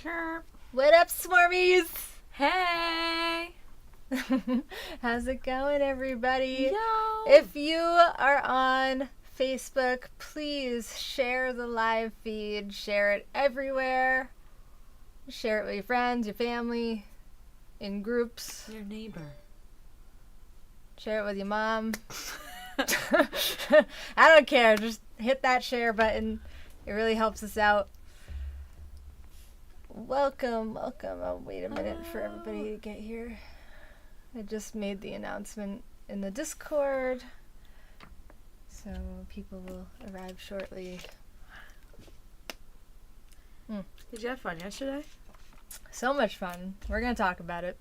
Chirp. What up, Swarmies? Hey. How's it going, everybody? Yo. If you are on Facebook, please share the live feed. Share it everywhere. Share it with your friends, your family, in groups. Your neighbor. Share it with your mom. I don't care. Just hit that share button. It really helps us out. Welcome. I'll wait a minute for everybody to get here. I just made the announcement in the Discord, so people will arrive shortly. Did you have fun yesterday? So much fun. We're going to talk about it.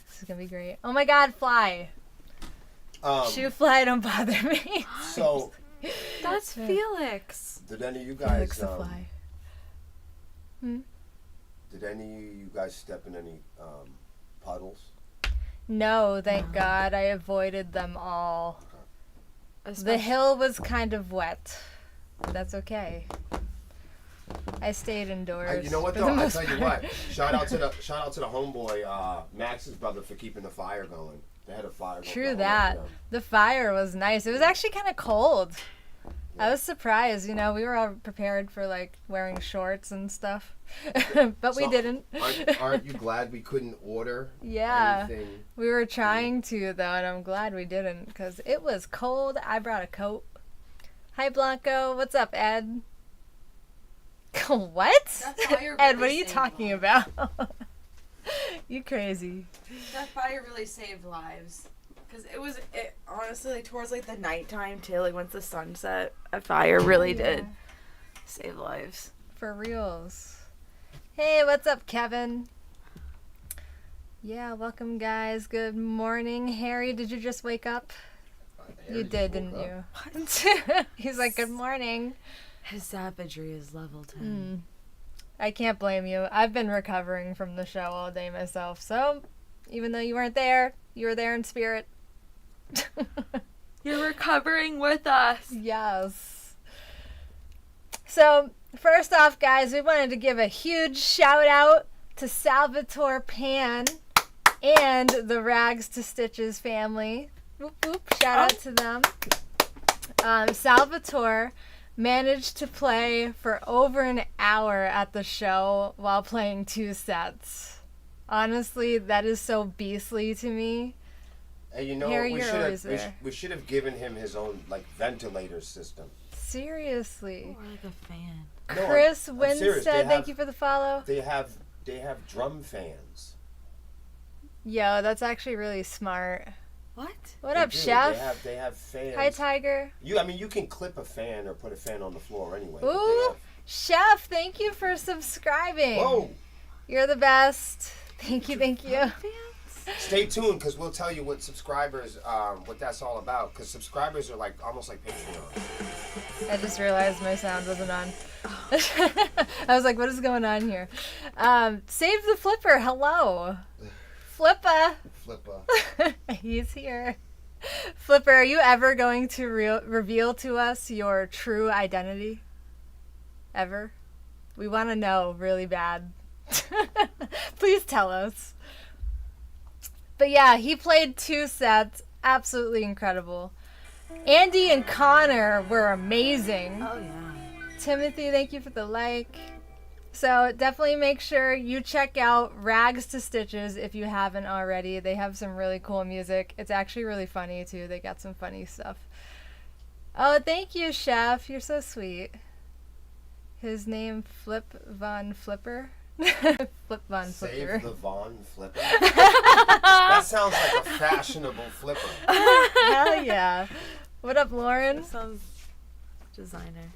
This is going to be great. Oh my god, fly. Shoot fly, don't bother me. So, That's Felix. did any of you Felix guys the fly. did any of you guys step in any puddles? No, thank God. I avoided them all. The hill was kind of wet. But that's okay. I stayed indoors. You know what though? I tell you what. Shout out to the homeboy, Max's brother, for keeping the fire going. They had a fire going. True that. The fire was nice. It was actually kind of cold. Yeah. I was surprised. You know, we were all prepared for like wearing shorts and stuff, but we didn't. Aren't you glad we couldn't order? Yeah. Anything? We were trying to though, and I'm glad we didn't because it was cold. I brought a coat. Hi Blanco, what's up, Ed? What? That fire Ed, really what are you saved talking lives. about? You crazy. That fire really saved lives. Because it honestly, like, towards, like, the nighttime, too, like, once the sun set, a fire really did save lives. For reals. Hey, what's up, Kevin? Yeah, welcome, guys. Good morning. Harry, did you just wake up? You did, didn't you? What? He's like, good morning. His savagery is level 10. I can't blame you. I've been recovering from the show all day myself, so even though you weren't there, you were there in spirit. You're recovering with us. Yes. So, first off, guys, we wanted to give a huge shout out to Salvatore Pan and the Rags to Stitches family. Whoop, whoop. Shout out to them. Salvatore managed to play for over an hour at the show while playing 2 sets. Honestly, that is so beastly to me. And you know, Harry, we you're always there. should have given him his own ventilator system. Seriously. Or like a fan. No, Chris I'm serious. Winstead, thank you for the follow. They have drum fans. Yo, that's actually really smart. What? What They up, do. Chef? They have fans. Hi, Tiger. You can clip a fan or put a fan on the floor anyway. but Ooh, Chef, thank you for subscribing. Whoa! You're the best. Thank you. Stay tuned because we'll tell you what subscribers, what that's all about. Because subscribers are almost like Patreon. I just realized my sound wasn't on. I was like, what is going on here? Save the Flipper. Hello. Flippa. He's here. Flipper, are you ever going to reveal to us your true identity? Ever? We want to know really bad. Please tell us. But yeah, he played 2 sets. Absolutely incredible. Andy and Connor were amazing. Oh, yeah. Timothy, thank you for the like. So definitely make sure you check out Rags to Stitches if you haven't already. They have some really cool music. It's actually really funny too. They got some funny stuff. Oh, thank you, Chef. You're so sweet. His name, Flip Von Flipper. Flip Von Flipper. Save the Von Flipper? That sounds like a fashionable flipper. Hell yeah. What up, Lauren? That sounds designer.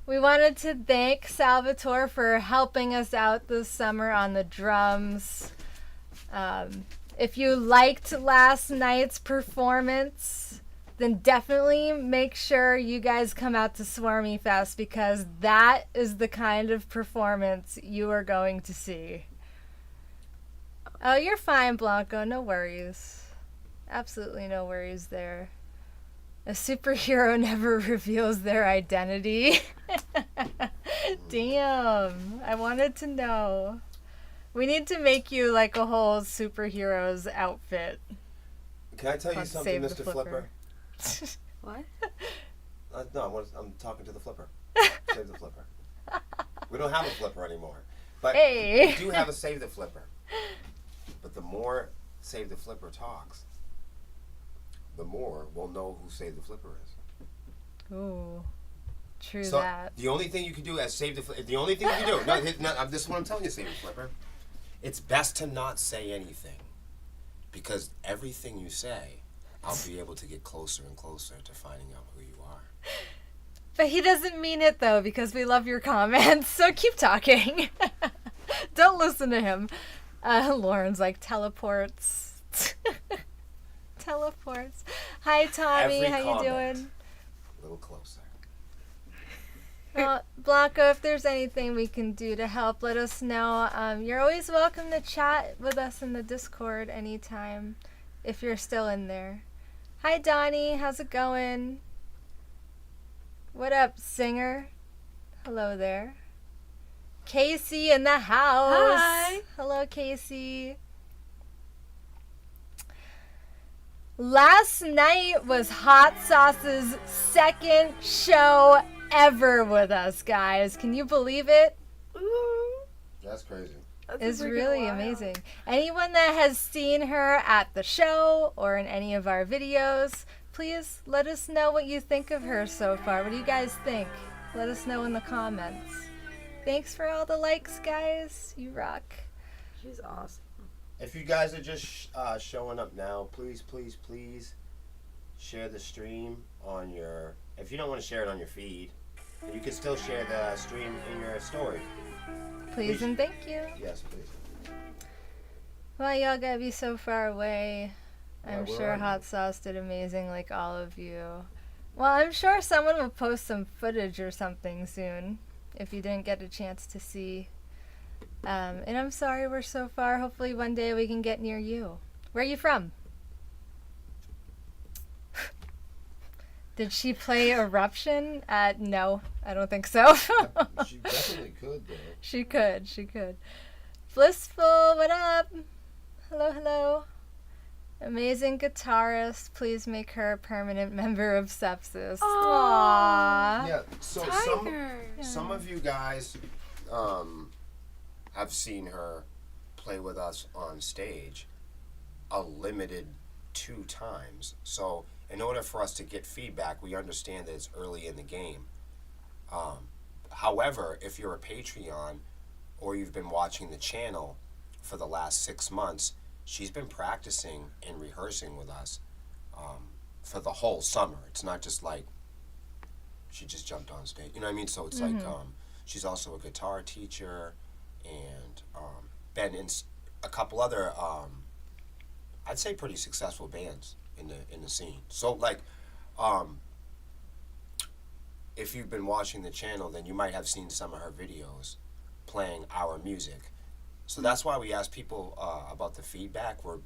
We wanted to thank Salvatore for helping us out this summer on the drums. If you liked last night's performance, then definitely make sure you guys come out to Swarmiefest because that is the kind of performance you are going to see. Oh, you're fine, Blanco. No worries. Absolutely no worries there. A superhero never reveals their identity. Damn. I wanted to know. We need to make you like a whole superhero's outfit. Can I tell you Called something, Save the Mr. Flipper? What? No, I'm talking to the Flipper. Save the Flipper. We don't have a Flipper anymore. But Hey. we do have a Save the Flipper. But the more Save the Flipper talks, the more we'll know who Save the Flipper is. Ooh. True So that. the only thing you can do as Save the Flipper, the only thing you can do, this is what I'm telling you, Save the Flipper. It's best to not say anything. Because everything you say, I'll be able to get closer and closer to finding out who you are. But he doesn't mean it though, because we love your comments. So keep talking. Don't listen to him. Lauren's like teleports. Teleports. Hi Tommy, Every how you comment. doing? A little closer. Well, Blanco, if there's anything we can do to help, let us know. You're always welcome to chat with us in the Discord anytime, if you're still in there. Hi Donnie, how's it going? What up, singer? Hello there. Casey in the house. Hi. Hello, Casey. Last night was Hot Sauce's second show ever with us, guys. Can you believe it? Ooh, That's crazy. that's It's freaking really wild. amazing. Anyone that has seen her at the show or in any of our videos, please let us know what you think of her so far. What do you guys think? Let us know in the comments. Thanks for all the likes, guys. You rock. She's awesome. If you guys are just showing up now, please share the stream on your... If you don't want to share it on your feed, you can still share the stream in your story. Please and thank you. Yes, please. Why y'all gotta be so far away? I'm where sure are you? Hot Sauce did amazing like all of you. Well, I'm sure someone will post some footage or something soon if you didn't get a chance to see. And I'm sorry we're so far. Hopefully one day we can get near you. Where are you from? Did she play Eruption? No, I don't think so. She definitely could, though. She could. Blissful, what up? Hello. Amazing guitarist. Please make her a permanent member of Sepsiss. Aww. Yeah, so Tiger. some of you guys have seen her play with us on stage a limited 2 times. So in order for us to get feedback, we understand that it's early in the game. However, if you're a Patreon or you've been watching the channel for the last 6 months, she's been practicing and rehearsing with us for the whole summer. It's not just like she just jumped on stage. You know what I mean? So it's like she's also a guitar teacher and been in a couple other, I'd say pretty successful bands in the scene. So like, if you've been watching the channel, then you might have seen some of her videos playing our music. So that's why we ask people about the feedback. We're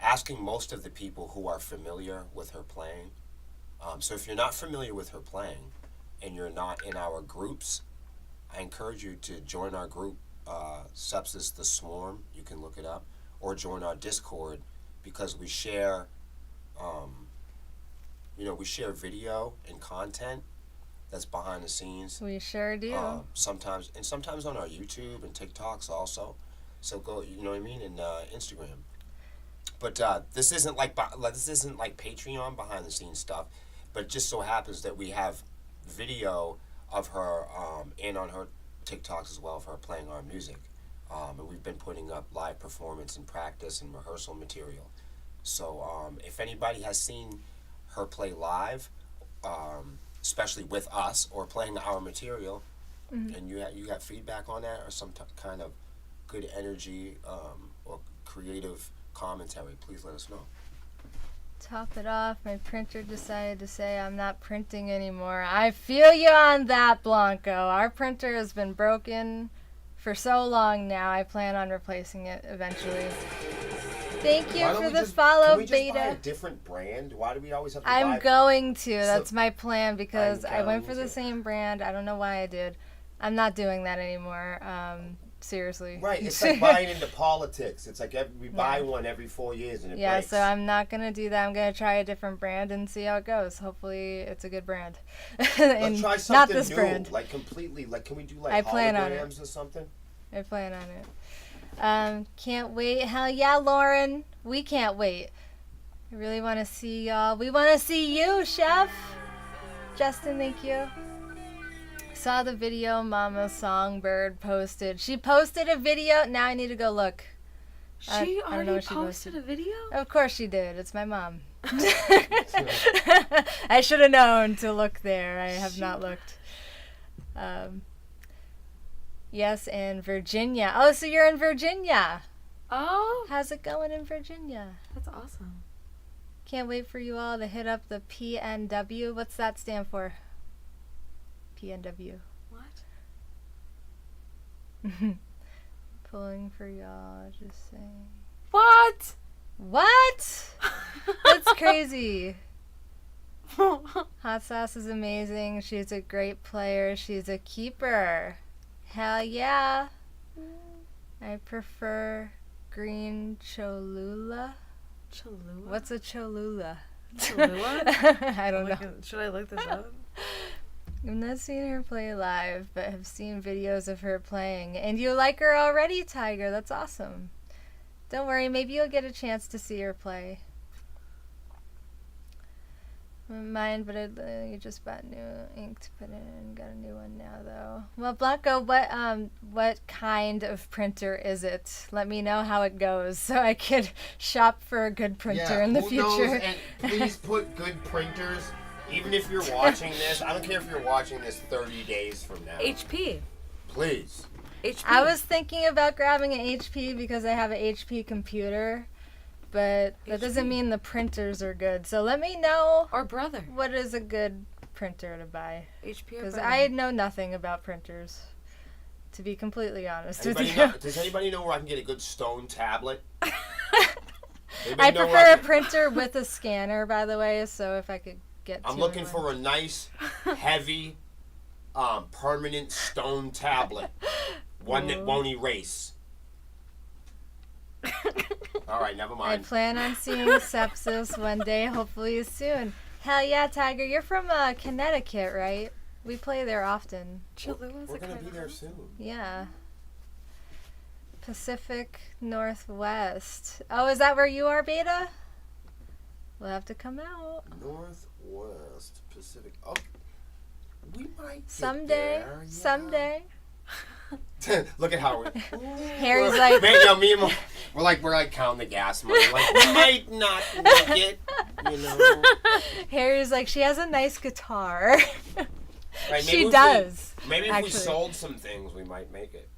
asking most of the people who are familiar with her playing. So if you're not familiar with her playing and you're not in our groups, I encourage you to join our group, Sepsiss the Swarm. You can look it up. Or join our Discord, because we share, we share video and content that's behind the scenes. We sure do. Sometimes on our YouTube and TikToks also. So go, you know what I mean, and Instagram. But this isn't like Patreon behind the scenes stuff. But it just so happens that we have video of her and on her TikToks as well of her playing our music. And we've been putting up live performance and practice and rehearsal material. So if anybody has seen her play live, especially with us or playing our material, and you got feedback on that or some kind of good energy or creative commentary, please let us know. Top it off, my printer decided to say I'm not printing anymore. I feel you on that, Blanco. Our printer has been broken for so long now. I plan on replacing it eventually. Thank you for the follow, can we just Beta. buy a different brand? Why do we always have to I'm buy? going to. That's my plan because I went going for the to. same brand. I don't know why I did. I'm not doing that anymore. Seriously. Right, it's like buying into politics. It's like we buy one every 4 years and it breaks. So I'm not going to do that. I'm going to try a different brand and see how it goes. Hopefully it's a good brand. Let's try something not this new, brand. like completely, like can we do like I plan on holograms or something? I plan on it. Can't wait. Hell yeah, Lauren. We can't wait. I really want to see y'all. We want to see you, Chef. Justin, thank you. Saw the video Mama Songbird posted. She posted a video. Now I need to go look. She already posted a video? Of course she did. It's my mom. I should have known to look there. I have not looked. Yes, in Virginia. Oh, so you're in Virginia. Oh. How's it going in Virginia? That's awesome. Can't wait for you all to hit up the PNW. What's that stand for? PNW. What? Pulling for y'all, just saying. What? What? That's crazy. Hot Sauce is amazing. She's a great player. She's a keeper. Hell yeah. I prefer green Cholula. Cholula? What's a Cholula? Cholula? I don't know. Should I look this up? I've not seen her play live, but have seen videos of her playing. And you like her already, Tiger. That's awesome. Don't worry, maybe you'll get a chance to see her play. Mine, but you just bought new ink to put in. Got a new one now, though. Well, Blanco, what kind of printer is it? Let me know how it goes so I could shop for a good printer in the future. Knows? And please put good printers. Even if you're watching this, I don't care if you're watching this 30 days from now. HP. Please. HP. I was thinking about grabbing an HP because I have an HP computer, but that doesn't mean the printers are good. So let me know. Or brother. What is a good printer to buy? HP or Because brother. I know nothing about printers, to be completely honest with you. Does anybody know where I can get a good stone tablet? I prefer a printer with a scanner, by the way, so if I could get I'm looking for a nice, heavy, permanent stone tablet. One that won't erase. All right, never I mind. plan on seeing Sepsiss one day, hopefully soon. Hell yeah, Tiger. You're from Connecticut, right? We play there often. Cholua's We're going to be there soon. Yeah. Pacific Northwest. Oh, is that where you are, Beta? We'll have to come out. Northwest Pacific. Oh, we might Someday. get there, yeah. Someday. Look at how Harry's like, me and we're like counting the gas money. Like we might not make it, you know. Harry's like, she has a nice guitar. Right, She does. Maybe if actually. we sold some things, we might make it.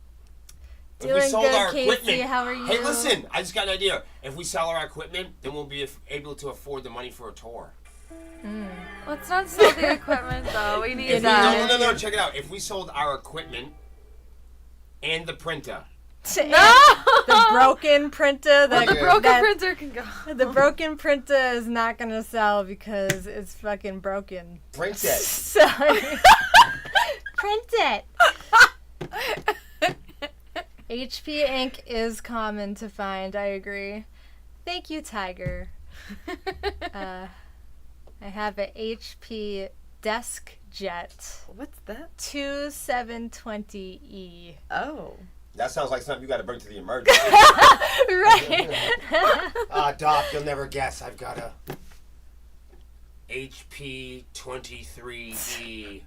If Doing we sold good, our Casey. equipment. How are you? Hey, listen, I just got an idea. If we sell our equipment, then we'll be able to afford the money for a tour. Let's not sell the equipment, though. We need If we, that. no, check it out. If we sold our equipment and the printer. The broken printer. Well, the broken printer can go. The broken printer is not gonna sell because it's fucking broken. Print it. Sorry. Print it. HP ink is common to find. I agree. Thank you, Tiger. I have a HP Desk Jet What's that? 2720E. Oh. That sounds like something you got to bring to the emergency. Right. Doc, you'll never guess. I've got a HP 23E.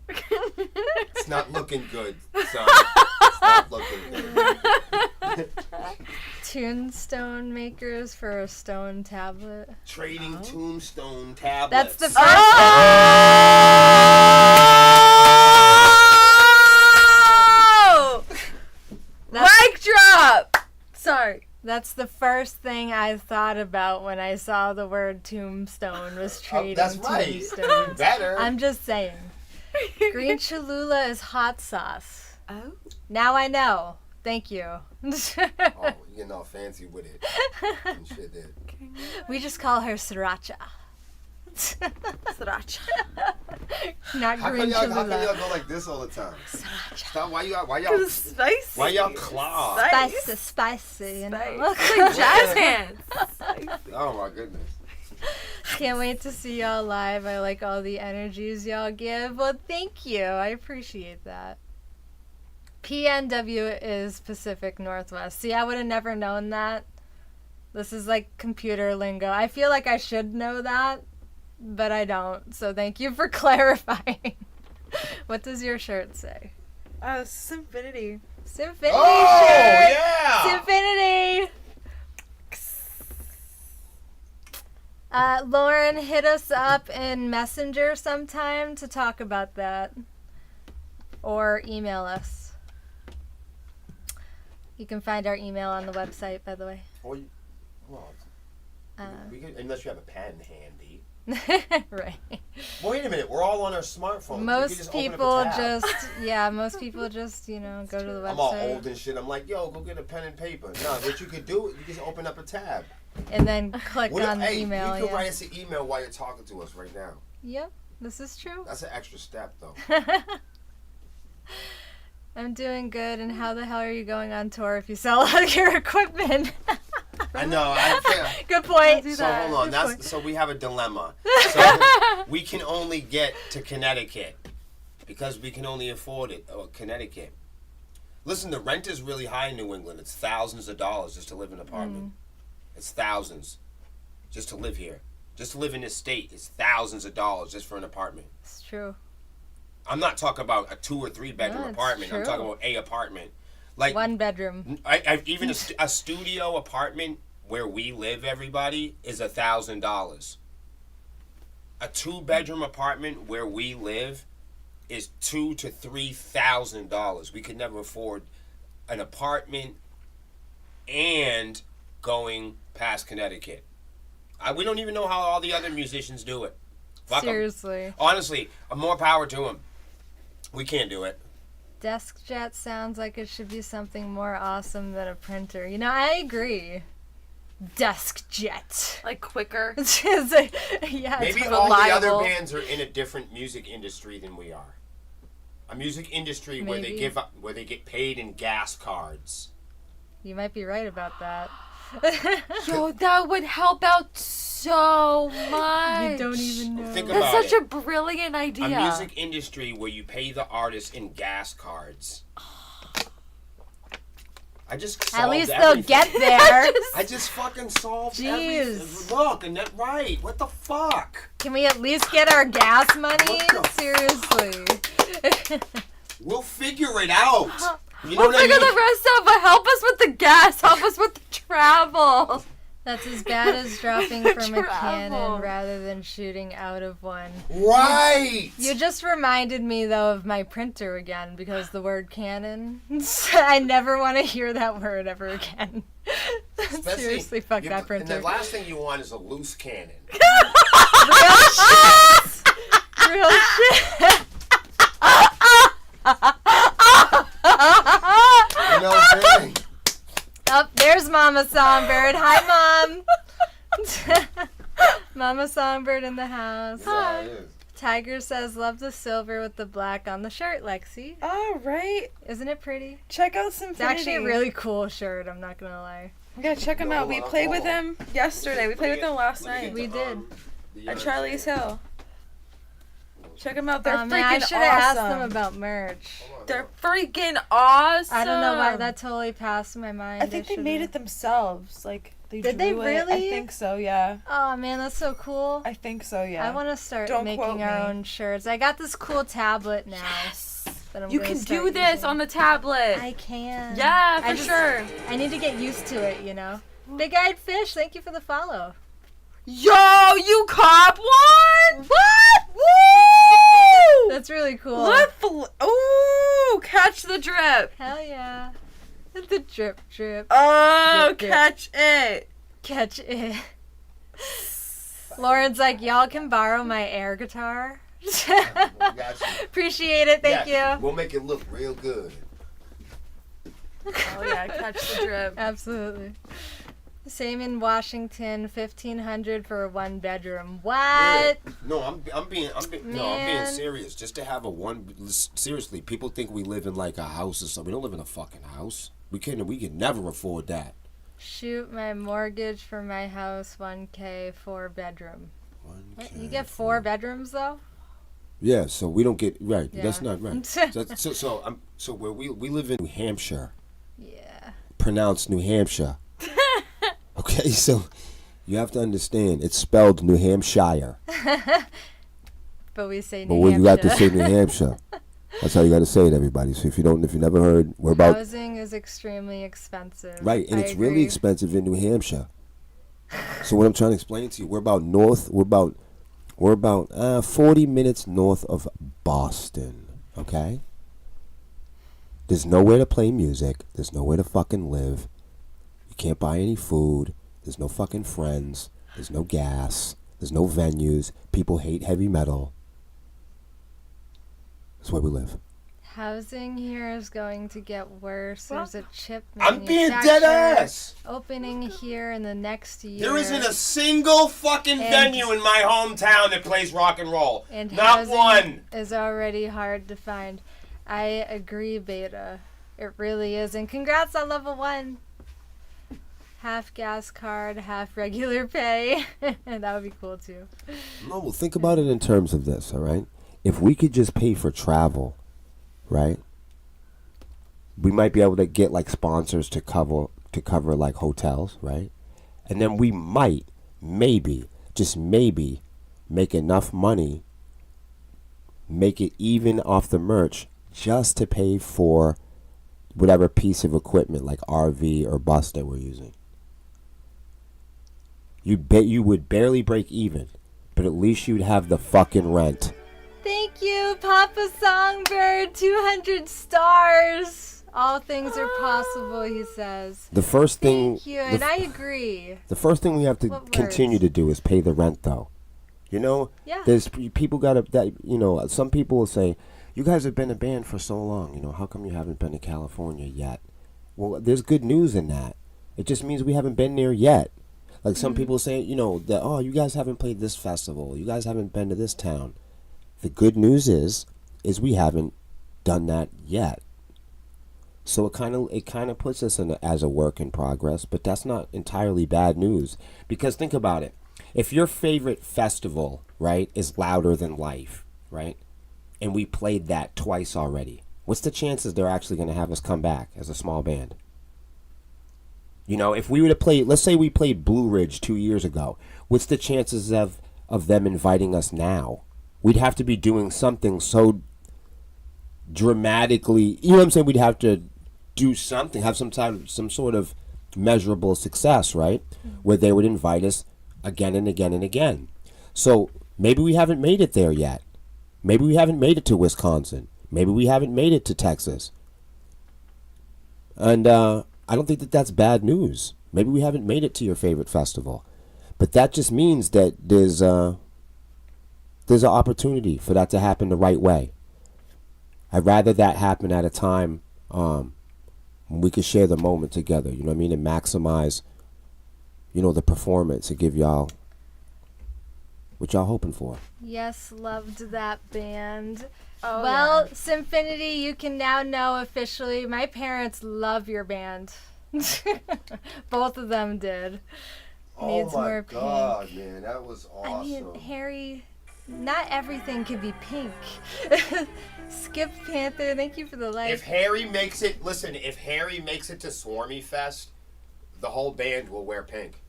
It's not looking good, son. It's not looking good. Tombstone makers for a stone tablet. Trading tombstone tablets. That's the first. Oh! Mic drop! Sorry. That's the first thing I thought about when I saw the word tombstone was trading that's right. tombstones. Better. I'm just saying. Green Cholula is hot sauce. Oh? Now I know. Thank you. Oh, you know, fancy with it. And shit there. We just call her Sriracha. Sriracha. Not How green come chili. y'all though. go like this all the time? Sriracha. Stop. Why y'all? It's spicy. Why y'all claw? Spicy, you know. Spicy. Like jazz hands. Oh my goodness. Can't wait to see y'all live. I like all the energies y'all give. Well, thank you. I appreciate that. PNW is Pacific Northwest. See, I would have never known that. This is like computer lingo. I feel like I should know that, but I don't. So thank you for clarifying. What does your shirt say? Symfinity. Symphony Oh shirt. yeah. Symphony. Lauren, hit us up in Messenger sometime to talk about that. Or email us. You can find our email on the website, by the way. Well, we could, unless you have a pen handy. Right. Wait a minute, we're all on our smartphones. Most people just, you know, go to the website. I'm all old and shit. I'm like, yo, go get a pen and paper. No, what you could do, you just open up a tab. And then click on the email. You can write us an email while you're talking to us right now. Yep, this is true. That's an extra step, though. I'm doing good, and how the hell are you going on tour if you sell all your equipment? I know. Good point. So hold on. So we have a dilemma. So we can only get to Connecticut because we can only afford it. Connecticut. Listen, the rent is really high in New England. It's thousands of dollars just to live in an apartment. It's thousands just to live here. Just to live in this state, it's thousands of dollars just for an apartment. It's true. I'm not talking about a 2 or 3 bedroom apartment. True. I'm talking about a apartment. Like 1 bedroom. Even a studio apartment where we live, everybody, is $1,000. A 2-bedroom apartment where we live is $2,000 to $3,000. We could never afford an apartment and going past Connecticut. We don't even know how all the other musicians do it. Fuck 'em. Seriously. Honestly, more power to them. We can't do it. DeskJet sounds like it should be something more awesome than a printer. You know, I agree. DeskJet. Like quicker. Yeah, Maybe it's all the other reliable. bands are in a different music industry than we are. A music industry where they Maybe. where they get paid in gas cards. You might be right about that. Yo, that would help out so much. You don't even know. Think about That's such it. a brilliant idea. A music industry where you pay the artist in gas cards. I just solved At least everything. they'll get there. I just fucking solved Jeez. everything. Look, Annette, right. What the fuck? Can we at least get our gas money? What the Seriously. We'll figure it out. You know We'll what I figure mean? the rest out, but help us with the gas. Help us with the travel. That's as bad as dropping from a Travel. cannon rather than shooting out of one. Right. You just reminded me, though, of my printer again, because the word cannon, I never want to hear that word ever again. Especially- Seriously, fuck that And printer. the last thing you want is a loose cannon. Real shit! Real shit! You know what I'm saying? Oh, there's Mama Songbird. Hi, Mom. Mama Songbird in the house. That's how it is. Tiger says, love the silver with the black on the shirt, Lexi. All right. Isn't it pretty? Check out some. It's actually a really cool shirt, I'm not gonna lie. Yeah, check him out. We played with him yesterday. We played with him last night We did. at Charlie's Hill. Check them out. They're Oh, freaking man, I should have asked them awesome. about merch. They're freaking awesome. I don't know why that totally passed my mind. I think they made it themselves. Like they Did they drew it. really? I think so. Yeah. Oh man, that's so cool. I think so. Yeah. I want to start Don't making quote our me. own shirts. I got this cool tablet now. Yes. That I'm You gonna can start do this using. on the tablet. I can. Yeah, I for sure. I need to get used to it, you know. Big Eyed Fish, thank you for the follow. Yo, you cop one? What? Woo! That's really cool. Ooh, catch the drip. Hell yeah. The drip drip. Oh, Drip, drip. catch it. Catch it. Lauren's like, y'all can borrow my air guitar. Got you. Appreciate it, thank Yeah, you. We'll make it look real good. Oh yeah, catch the drip. Absolutely. Same in Washington, 1,500 for a 1-bedroom. What? Yeah. No, I'm being Man. serious. Just to have a seriously, people think we live in like a house or something. We don't live in a fucking house. We can never afford that. Shoot, my mortgage for my house, 1K, 4-bedroom. 1K, You get 4 bedrooms though? Yeah, so we don't get right. Yeah. That's not right. So where we live in New Hampshire. Yeah. Pronounced New Hampshire. Okay, so you have to understand it's spelled New Hampshire. But we say New But Hampshire. you got to say New Hampshire. That's how you got to say it, everybody. So if you never heard, we're about Housing is extremely expensive. right, and I it's really agree. expensive in New Hampshire. So what I'm trying to explain to you, we're about 40 minutes north of Boston. Okay. There's nowhere to play music. There's nowhere to fucking live. You can't buy any food. There's no fucking friends. There's no gas. There's no venues. People hate heavy metal. That's where we live. Housing here is going to get worse. Well, There's a chip I'm being manufacturer dead ass. opening here in the next year. There isn't a single fucking venue in my hometown that plays rock and roll. And Not housing one. is already hard to find. I agree, Beta. It really is. And congrats on level 1. Half gas card, half regular pay. That would be cool too. No, well, think about it in terms of this, all right? If we could just pay for travel, right? We might be able to get like sponsors to cover like hotels, right? And then we might, maybe, just maybe, make enough money, make it even off the merch, just to pay for whatever piece of equipment, like RV or bus that we're using. You would barely break even, but at least you'd have the fucking rent. Thank you, Papa Songbird. 200 stars. All things are possible, he says. The first thing. Thank you, and I agree. The first thing we have to What continue words? to do is pay the rent, though. You know, Yeah. there's people some people will say, "You guys have been a band for so long. You know, how come you haven't been to California yet?" Well, there's good news in that. It just means we haven't been there yet. Like some people say, you know, that you guys haven't played this festival. You guys haven't been to this town. The good news is we haven't done that yet. So it kind of puts us in as a work in progress, but that's not entirely bad news, because think about it. If your favorite festival, right, is Louder Than Life, right, and we played that twice already, what's the chances they're actually going to have us come back as a small band? You know, if we were to play, let's say we played Blue Ridge 2 years ago, what's the chances of them inviting us now? We'd have to be doing something so dramatically, you know what I'm saying? We'd have to do something, have some sort of measurable success, right? Where they would invite us again and again and again. So maybe we haven't made it there yet. Maybe we haven't made it to Wisconsin. Maybe we haven't made it to Texas. And I don't think that that's bad news. Maybe we haven't made it to your favorite festival. But that just means that there's an opportunity for that to happen the right way. I'd rather that happen at a time when we could share the moment together, you know what I mean, and maximize, you know, the performance and give y'all what y'all hoping for. Yes, loved that band. Oh, Well, Symfinity, you can now know officially, my parents love your band. Both of them did. Needs more pink. man, that was I awesome. mean, Harry, not everything can be pink. Skip Panther, thank you for the like. If Harry makes it to Swarmiefest, the whole band will wear pink.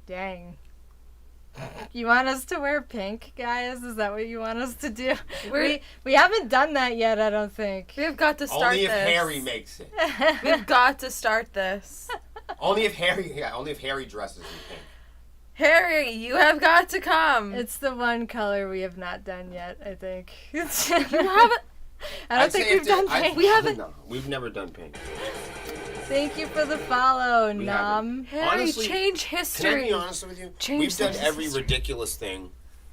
Dang. You want us to wear pink, guys? Is that what you want us to do? We haven't done that yet, I don't think. We've got to start Only if this. Harry makes it. We've got to start this. Only if Harry dresses in pink. Harry, you have got to come. It's the one color we have not done yet, I think. You haven't. I don't think we've done pink. We haven't. No, we've never done pink. Thank you for the follow, We Nom. Harry, Honestly, change Can I history. be honest with you? Change We've done the every history. ridiculous thing,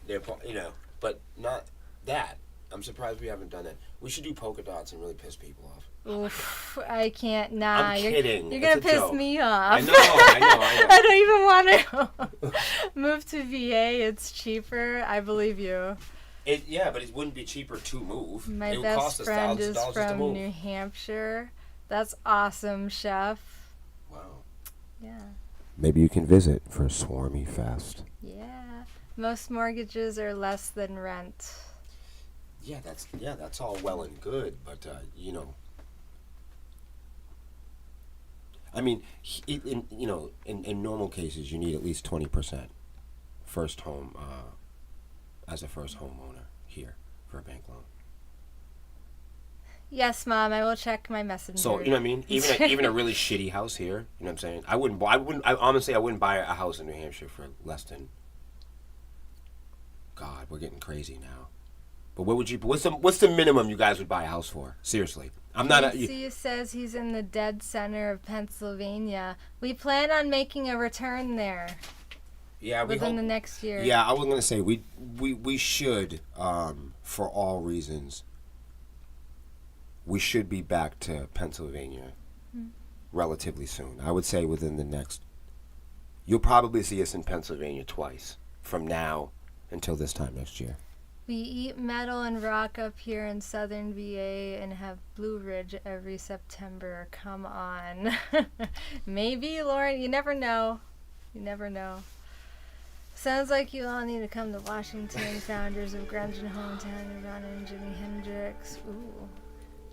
you know, but not that. I'm surprised we haven't done that. We should do polka dots and really piss people off. Oof, I can't. Nah, I'm kidding. You're gonna It's a piss joke. me off. I know. I don't even want to move to VA. It's cheaper. I believe you. Yeah, but it wouldn't be cheaper to move. My it would best cost us friend thousands is of dollars just to from move. New Hampshire. That's awesome, Chef. Wow. Yeah. Maybe you can visit for Swarmiefest. Yeah. Most mortgages are less than rent. Yeah, that's all well and good, but you know. I mean, in normal cases, you need at least 20% first home as a first homeowner here for a bank loan. Yes, Mom. I will check my messenger. So you know what I mean? Even a really shitty house here. You know what I'm saying? I wouldn't buy a house in New Hampshire for less than. God, we're getting crazy now. But what would you? What's the minimum you guys would buy a house for? Seriously, I'm not. Casey says he's in the dead center of Pennsylvania. We plan on making a return there. Yeah, within the next year. Yeah, I was gonna say we should, for all reasons. We should be back to Pennsylvania relatively soon. I would say within the next. You'll probably see us in Pennsylvania twice from now until this time next year. We eat metal and rock up here in southern VA and have Blue Ridge every September. Come on. Maybe, Lauren. You never know. You never know. Sounds like you all need to come to Washington. Founders of Grunge and Hometown, Nirvana and Jimi Hendrix. Ooh.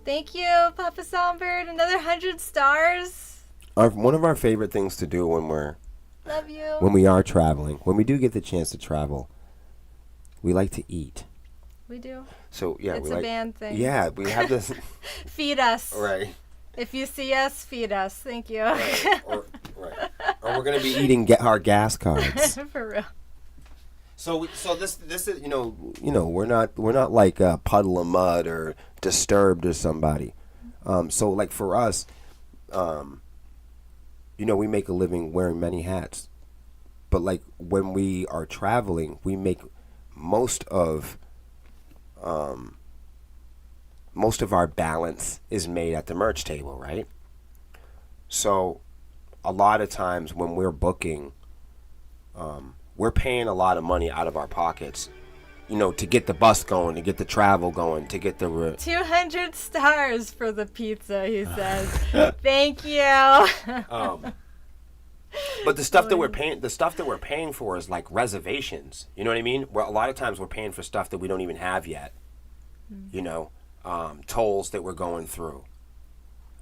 Thank you, Papa Songbird. Another 100 stars. One of our favorite things to do when Love you. When we are traveling, when we do get the chance to travel, we like to eat. We do. So yeah, it's we a band thing. Yeah, we have this. Feed us. Right. If you see us, feed us. Thank you. Right. Or we're gonna be eating our gas cards. For real. So this is we're not like a Puddle of Mud or Disturbed or somebody. So like for us, we make a living wearing many hats. But like when we are traveling, we make most of our balance is made at the merch table, right? So a lot of times when we're booking, we're paying a lot of money out of our pockets, to get the bus going, to get the travel going, to get the 200 stars for the pizza, he says. Thank you. But the stuff that we're paying for is like reservations. You know what I mean? Where a lot of times we're paying for stuff that we don't even have yet. Tolls that we're going through.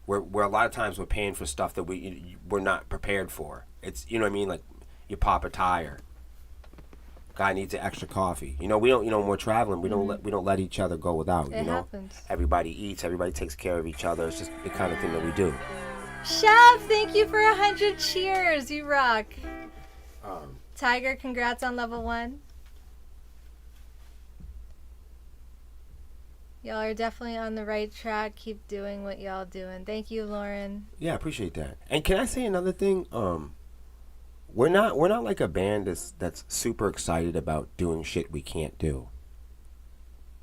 Where a lot of times we're paying for stuff that we're not prepared for. It's like you pop a tire. Guy needs an extra coffee. We don't. When we're traveling, we don't let each other go without. It happens. Everybody eats. Everybody takes care of each other. It's just the kind of thing that we do. Chef, thank you for 100 cheers. You rock. Tiger, congrats on level 1. Y'all are definitely on the right track. Keep doing what y'all doing. Thank you, Lauren. Yeah, I appreciate that. And can I say another thing? We're not like a band that's super excited about doing shit we can't do.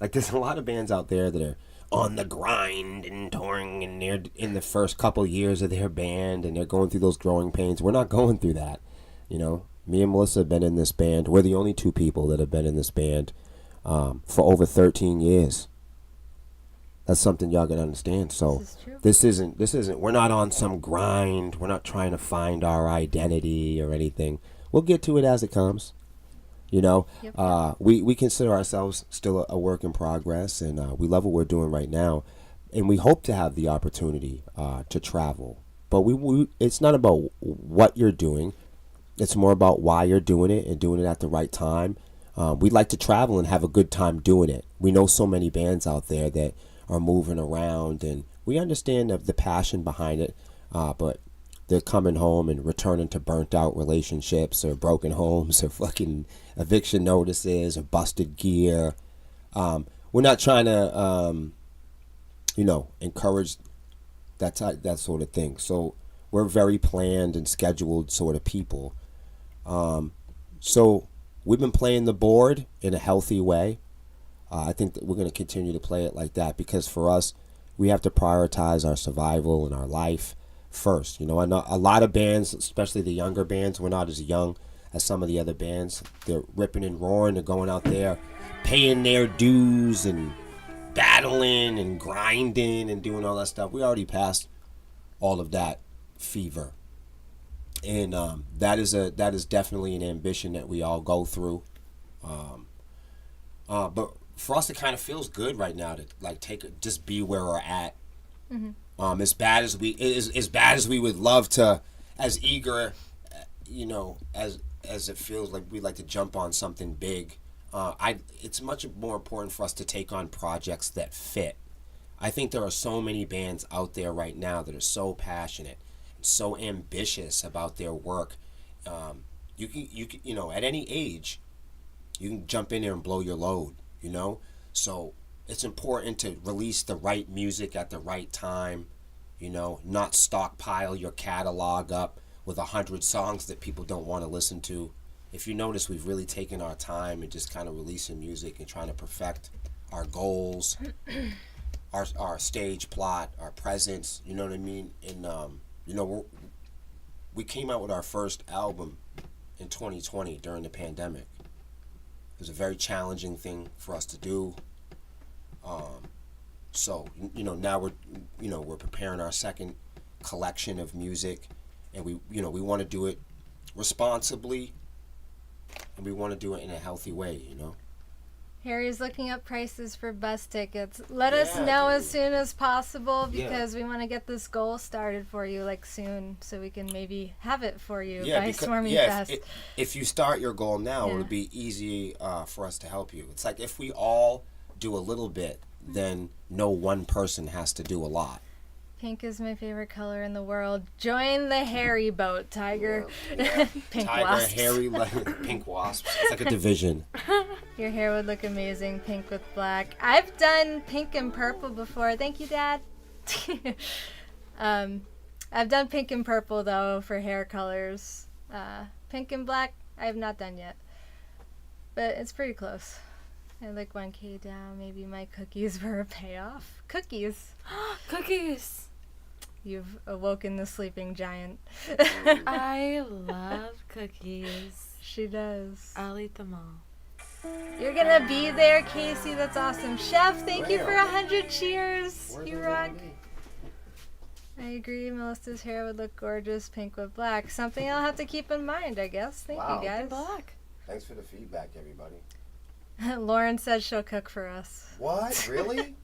Like there's a lot of bands out there that are on the grind and touring, and they're in the first couple years of their band and they're going through those growing pains. We're not going through that. Me and Melissa have been in this band. We're the only 2 people that have been in this band for over 13 years. That's something y'all gotta understand. So this isn't we're not on some grind. We're not trying to find our identity or anything. We'll get to it as it comes. Yep. We consider ourselves still a work in progress, and we love what we're doing right now, and we hope to have the opportunity to travel. But it's not about what you're doing. It's more about why you're doing it and doing it at the right time. We'd like to travel and have a good time doing it. We know so many bands out there that are moving around, and we understand the passion behind it, but they're coming home and returning to burnt out relationships or broken homes or fucking eviction notices or busted gear. We're not trying to encourage that sort of thing. So we're very planned and scheduled sort of people. So we've been playing the board in a healthy way. I think that we're going to continue to play it like that because for us, we have to prioritize our survival and our life first. You know, I know a lot of bands, especially the younger bands, we're not as young as some of the other bands. They're ripping and roaring. They're going out there, paying their dues and battling and grinding and doing all that stuff. We already passed all of that fever, and that is definitely an ambition that we all go through. But for us, it kind of feels good right now to like just be where we're at. Mm-hmm. As bad as we would love to, as eager, you know, as it feels like we'd like to jump on something big. It's much more important for us to take on projects that fit. I think there are so many bands out there right now that are so passionate and so ambitious about their work. You can, you know, at any age, you can jump in there and blow your load, you know? So it's important to release the right music at the right time, you know, not stockpile your catalog up with 100 songs that people don't want to listen to. If you notice, we've really taken our time and just kind of releasing music and trying to perfect our goals, our stage plot, our presence, you know what I mean? And, you know, we came out with our first album in 2020 during the pandemic. It was a very challenging thing for us to do. So, you know, now we're preparing our second collection of music, and we want to do it responsibly, and we want to do it in a healthy way, you know. Harry's looking up prices for bus tickets. Let us know as soon as possible because we want to get this goal started for you like soon so we can maybe have it for you by Swarmiefest. If you start your goal now, it'll be easy for us to help you. It's like if we all do a little bit, then no one person has to do a lot. Pink is my favorite color in the world. Join the hairy boat, Tiger. Pink Tiger, wasps. hairy, pink wasps. It's like a division. Your hair would look amazing, pink with black. I've done pink and purple before. Thank you, Dad. I've done pink and purple, though, for hair colors. Pink and black, I have not done yet. But it's pretty close. I like 1K down. Maybe my cookies were a payoff. Cookies. Cookies. You've awoken the sleeping giant. I love cookies. She does. I'll eat them all. You're gonna be there, Casey. That's awesome. Chef, thank you for 100 cheers. You rock. I agree. Melissa's hair would look gorgeous, pink with black. Something I'll have to keep in mind, I guess. Thank you, guys. Black. Thanks for the feedback, everybody. Lauren said she'll cook for us. What? Really?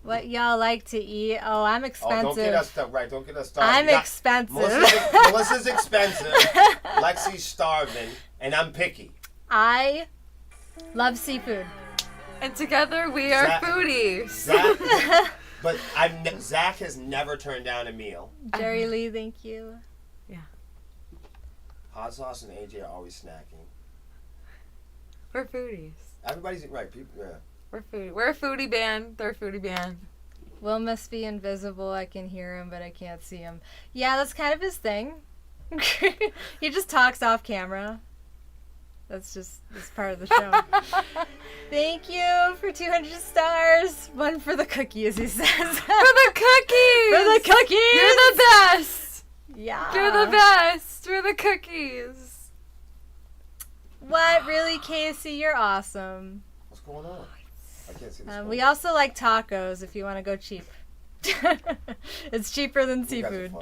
What y'all like to eat? Oh, I'm expensive. Oh, don't get us Don't get us started. I'm expensive. Melissa's expensive. Lexi's starving, and I'm picky. I love seafood. And together we are foodies. Zach has never turned down a meal. Jerry Lee, thank you. Yeah. Hot Sauce and AJ are always snacking. We're foodies. Everybody's right. People, yeah. We're foodie. We're a foodie band. They're a foodie band. Will must be invisible. I can hear him, but I can't see him. Yeah, that's kind of his thing. He just talks off camera. That's part of the show. Thank you for 200 stars. One for the cookies, he says. For the cookies! For the cookies! You're the best! Yeah. You're the best! For the cookies. What? Really, Casey? You're awesome. What's going on? I can't see this. We also like tacos if you want to go cheap. It's cheaper than seafood.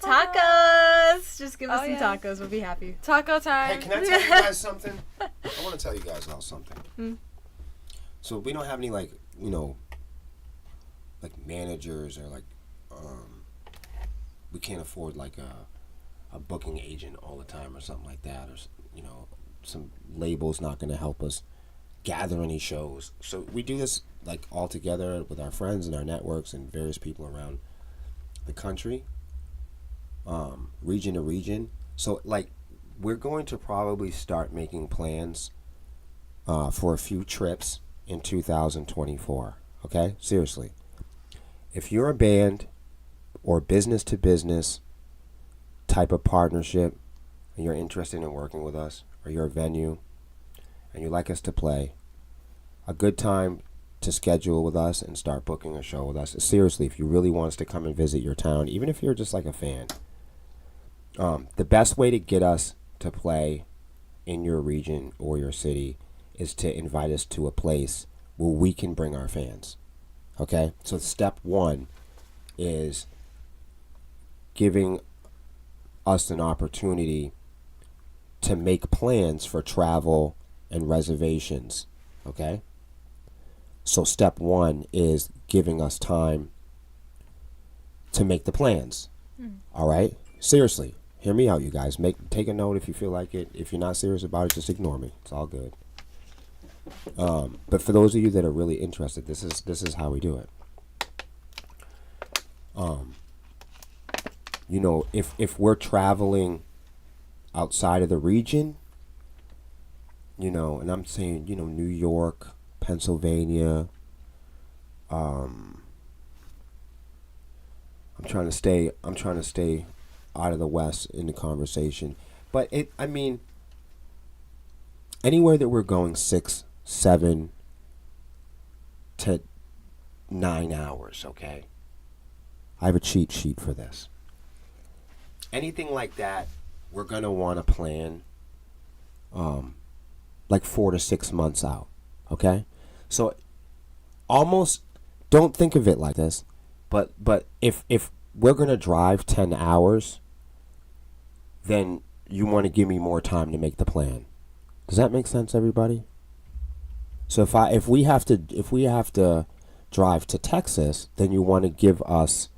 Tacos! Just give us some tacos. We'll be happy. Taco time. Hey, can I tell you guys something? I want to tell you guys all something. So we don't have any like managers or we can't afford like a booking agent all the time or something like that, or some label's not going to help us gather any shows. So we do this like all together with our friends and our networks and various people around the country, region to region. So like we're going to probably start making plans for a few trips in 2024. Okay, seriously, if you're a band or business to business type of partnership and you're interested in working with us, or you're a venue and you'd like us to play, a good time to schedule with us and start booking a show with us. Seriously, if you really want us to come and visit your town, even if you're just like a fan, the best way to get us to play in your region or your city is to invite us to a place where we can bring our fans. Okay? So step one is giving us an opportunity to make plans for travel and reservations. Okay? So step one is giving us time to make the plans. All right? Seriously, hear me out, you guys. Take a note if you feel like it. If you're not serious about it, just ignore me. It's all good. But for those of you that are really interested, this is how we do it. You know, if we're traveling outside of the region, you know, and I'm saying, you know, New York, Pennsylvania, I'm trying to stay out of the West in the conversation, but I mean, anywhere that we're going 6, 7 to 9 hours, okay? I have a cheat sheet for this. Anything like that, we're gonna want to plan, like 4 to 6 months out, okay? So, almost don't think of it like this, but if we're gonna drive 10 hours, then you want to give me more time to make the plan. Does that make sense, everybody? So if we have to drive to Texas, then you want to give us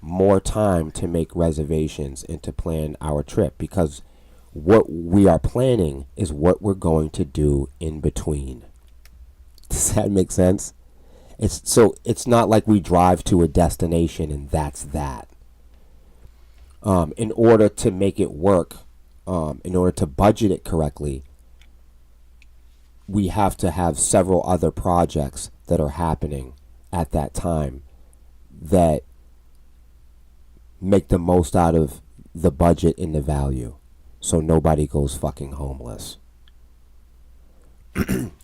more time to make reservations and to plan our trip, because what we are planning is what we're going to do in between. Does that make sense? It's not like we drive to a destination and that's that. In order to make it work, in order to budget it correctly, we have to have several other projects that are happening at that time that make the most out of the budget and the value, so nobody goes fucking homeless.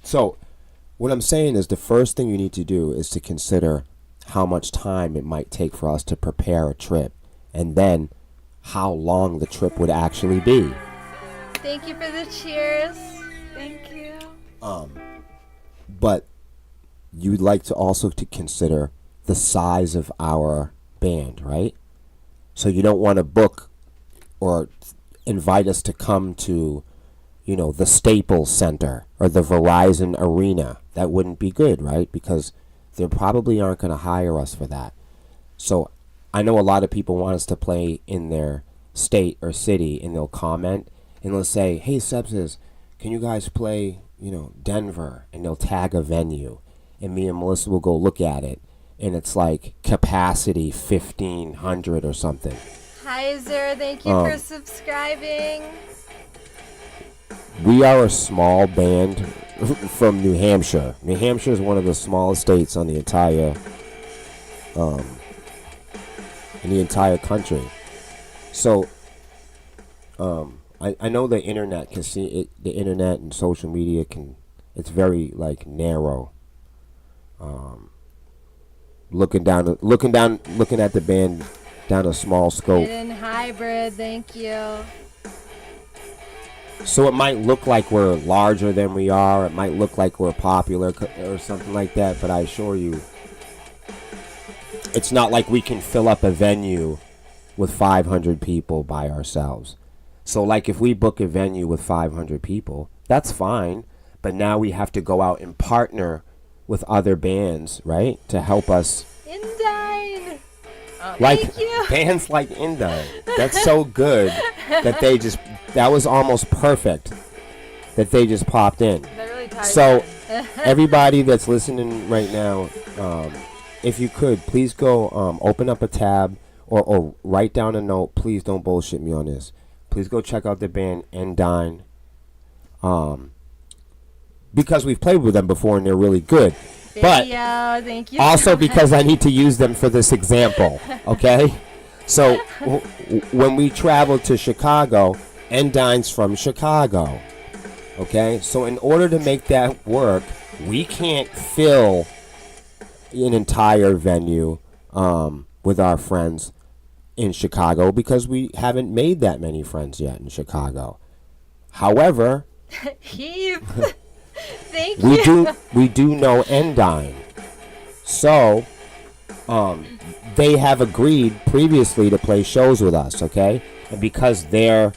So what I'm saying is, the first thing you need to do is to consider how much time it might take for us to prepare a trip, and then how long the trip would actually be. Thank you for the cheers. Thank you. But you'd like to also to consider the size of our band, right? So you don't want to book or invite us to come to, you know, the Staples Center or the Verizon Arena. That wouldn't be good, right? Because they probably aren't going to hire us for that. So I know a lot of people want us to play in their state or city, and they'll comment and they'll say, hey, Sepsiss, can you guys play, you know, Denver? And they'll tag a venue, and me and Melissa will go look at it, and it's like capacity 1,500 or something. Hi, Zer. Thank you for subscribing. We are a small band from New Hampshire. New Hampshire is one of the smallest states on the entire country. So I know the internet can see it. The internet and social media it's very like narrow. Looking at the band down a small scope. Hidden hybrid, thank you. So it might look like we're larger than we are. It might look like we're popular or something like that. But I assure you, it's not like we can fill up a venue with 500 people by ourselves. So like if we book a venue with 500 people, that's fine. But now we have to go out and partner with other bands, right, to help us. Indine. Like thank you. bands like Indine. That's so good that was almost perfect that they just popped in. That really ties So in. everybody that's listening right now, if you could, please go open up a tab or write down a note. Please don't bullshit me on this. Please go check out the band Indine. Because we've played with them before and they're really good. But thank you also because I need to use them for this example, okay? So when we travel to Chicago, Endine's from Chicago, okay? So in order to make that work, we can't fill an entire venue with our friends in Chicago because we haven't made that many friends yet in Chicago. However, Heath, thank you. we do know Endine. So, they have agreed previously to play shows with us, okay? And because they're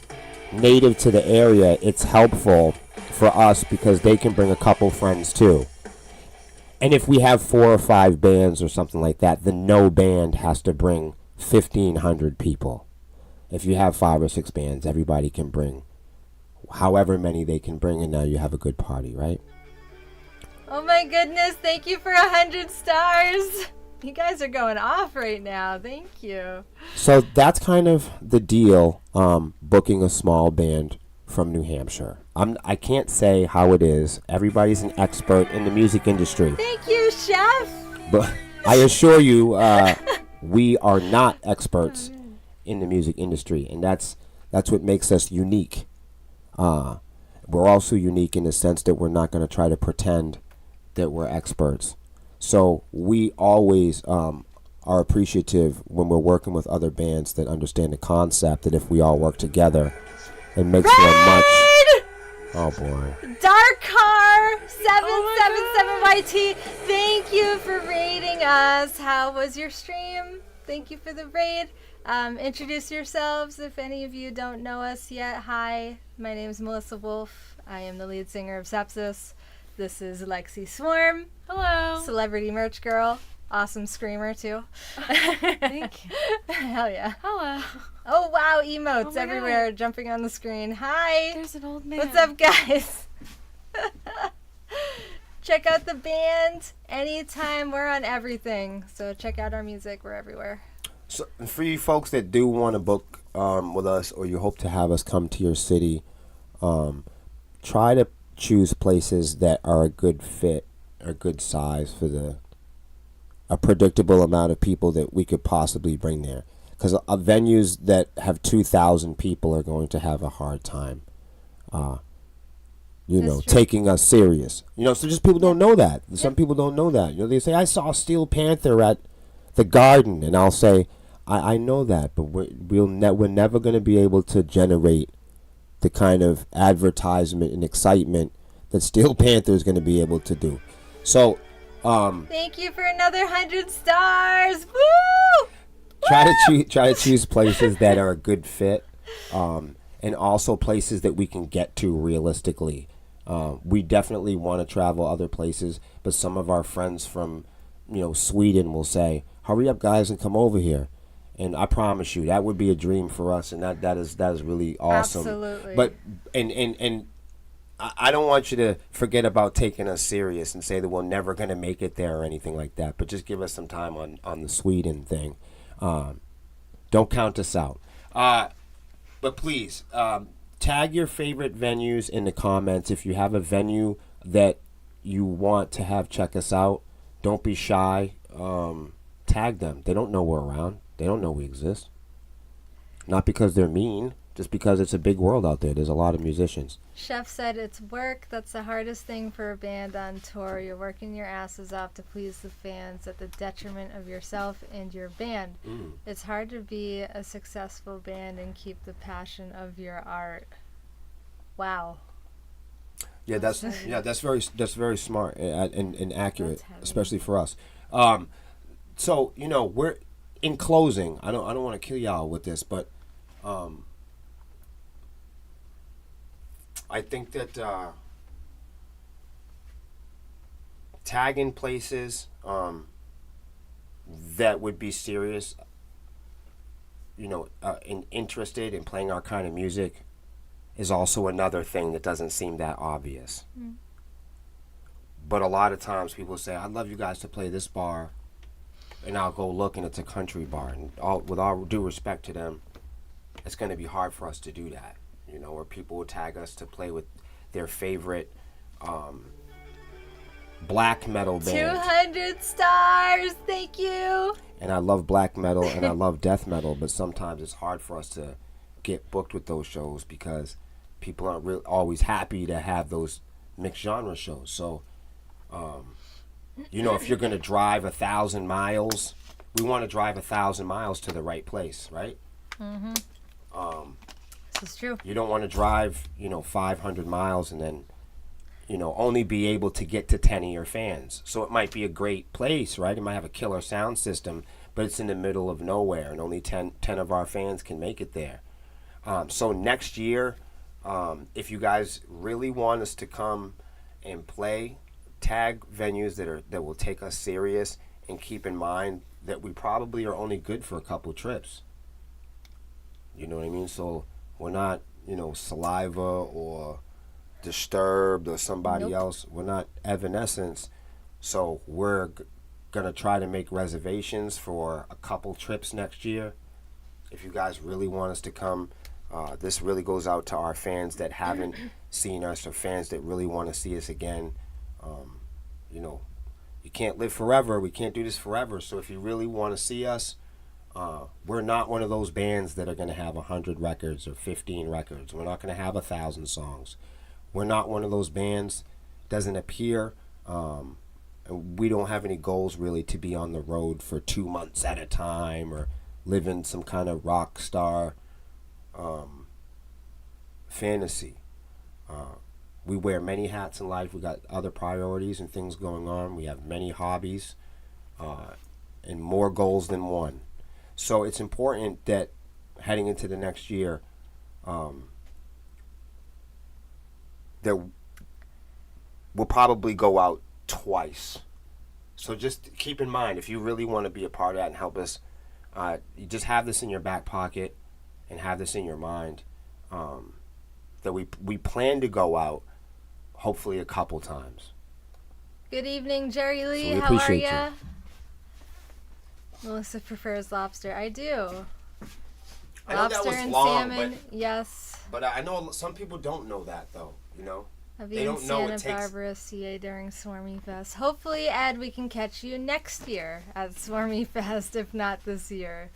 native to the area, it's helpful for us because they can bring a couple friends too. And if we have 4 or 5 bands or something like that, then no band has to bring 1,500 people. If you have 5 or 6 bands, everybody can bring however many they can bring, and now you have a good party, right? Oh my goodness, thank you for 100 stars. You guys are going off right now. Thank you. So that's kind of the deal, booking a small band from New Hampshire. I can't say how it is. Everybody's an expert in the music industry. Thank you, Chef. But I assure you, we are not experts in the music industry, and that's what makes us unique. We're also unique in the sense that we're not going to try to pretend that we're experts. So we always are appreciative when we're working with other bands that understand the concept that if we all work together, it makes for a much... Oh boy. Dark Car 777YT, thank you for raiding us. How was your stream? Thank you for the raid. Introduce yourselves if any of you don't know us yet. Hi, my name is Melissa Wolf. I am the lead singer of Sepsiss. This is Lexi Swarm. Hello. Celebrity merch girl. Awesome screamer too. Thank you. Hell yeah. Hello. Oh wow, emotes Oh my everywhere jumping on the screen. Hi. There's an old man. What's up, guys? Check out the band anytime. We're on everything. So check out our music. We're everywhere. So for you folks that do want to book with us, or you hope to have us come to your city, try to choose places that are a good fit, a good size for a predictable amount of people that we could possibly bring there. Because venues that have 2,000 people are going to have a hard time, taking us serious. So just people don't know that. Some people don't know that. They say, I saw Steel Panther at the Garden, and I'll say, I know that, but we're never going to be able to generate the kind of advertisement and excitement that Steel Panther is going to be able to do. So, thank you for another 100 stars. Woo! Try to choose places that are a good fit, and also places that we can get to realistically. We definitely want to travel other places, but some of our friends from, Sweden will say, "Hurry up, guys, and come over here." And I promise you, that would be a dream for us, and that is really awesome. Absolutely. But and I don't want you to forget about taking us serious and say that we're never going to make it there or anything like that. But just give us some time on the Sweden thing. Don't count us out. But please, tag your favorite venues in the comments. If you have a venue that you want to have check us out, don't be shy. Tag them. They don't know we're around. They don't know we exist. Not because they're mean, just because it's a big world out there. There's a lot of musicians. Chef said it's work. That's the hardest thing for a band on tour. You're working your asses off to please the fans at the detriment of yourself and your band. It's hard to be a successful band and keep the passion of your art. Wow. Yeah, that's very smart and accurate, especially for us. So we're in closing. I don't want to kill y'all with this, but I think that tagging places that would be serious, and interested in playing our kind of music, is also another thing that doesn't seem that obvious. But a lot of times people say, "I'd love you guys to play this bar," and I'll go look and it's a country bar. And with all due respect to them, it's going to be hard for us to do that. Where people will tag us to play with their favorite black metal band. 200 stars. Thank you. And I love black metal and I love death metal, but sometimes it's hard for us to get booked with those shows because people aren't really always happy to have those mixed genre shows. So You know, if you're going to drive 1,000 miles, we want to drive 1,000 miles to the right place, right? This is true. You don't want to drive, 500 miles and then, only be able to get to 10 of your fans. So it might be a great place, right? It might have a killer sound system, but it's in the middle of nowhere and only 10 of our fans can make it there. So next year, if you guys really want us to come and play, tag venues that will take us serious, and keep in mind that we probably are only good for a couple trips. You know what I mean? So we're not, Saliva or Disturbed or somebody else. We're not Evanescence. So we're going to try to make reservations for a couple trips next year. If you guys really want us to come, this really goes out to our fans that haven't seen us, or fans that really want to see us again. You can't live forever. We can't do this forever. So if you really want to see us, we're not one of those bands that are going to have 100 records or 15 records. We're not going to have 1,000 songs. We're not one of those bands. Doesn't appear. We don't have any goals really to be on the road for 2 months at a time or live in some kind of rock star fantasy. We wear many hats in life. We got other priorities and things going on. We have many hobbies and more goals than one. So it's important that heading into the next year, that we'll probably go out twice. So just keep in mind, if you really want to be a part of that and help us, you just have this in your back pocket and have this in your mind, that we plan to go out hopefully a couple times. Good evening, Jerry Lee. So we How are appreciate ya? you. Melissa prefers lobster. I do. I know that Lobster was and long, salmon. Yes. but I know some people don't know that though, I'll be They in don't know it Santa takes- Barbara, CA during Swarmiefest. Hopefully, Ed, we can catch you next year at Swarmiefest, if not this year.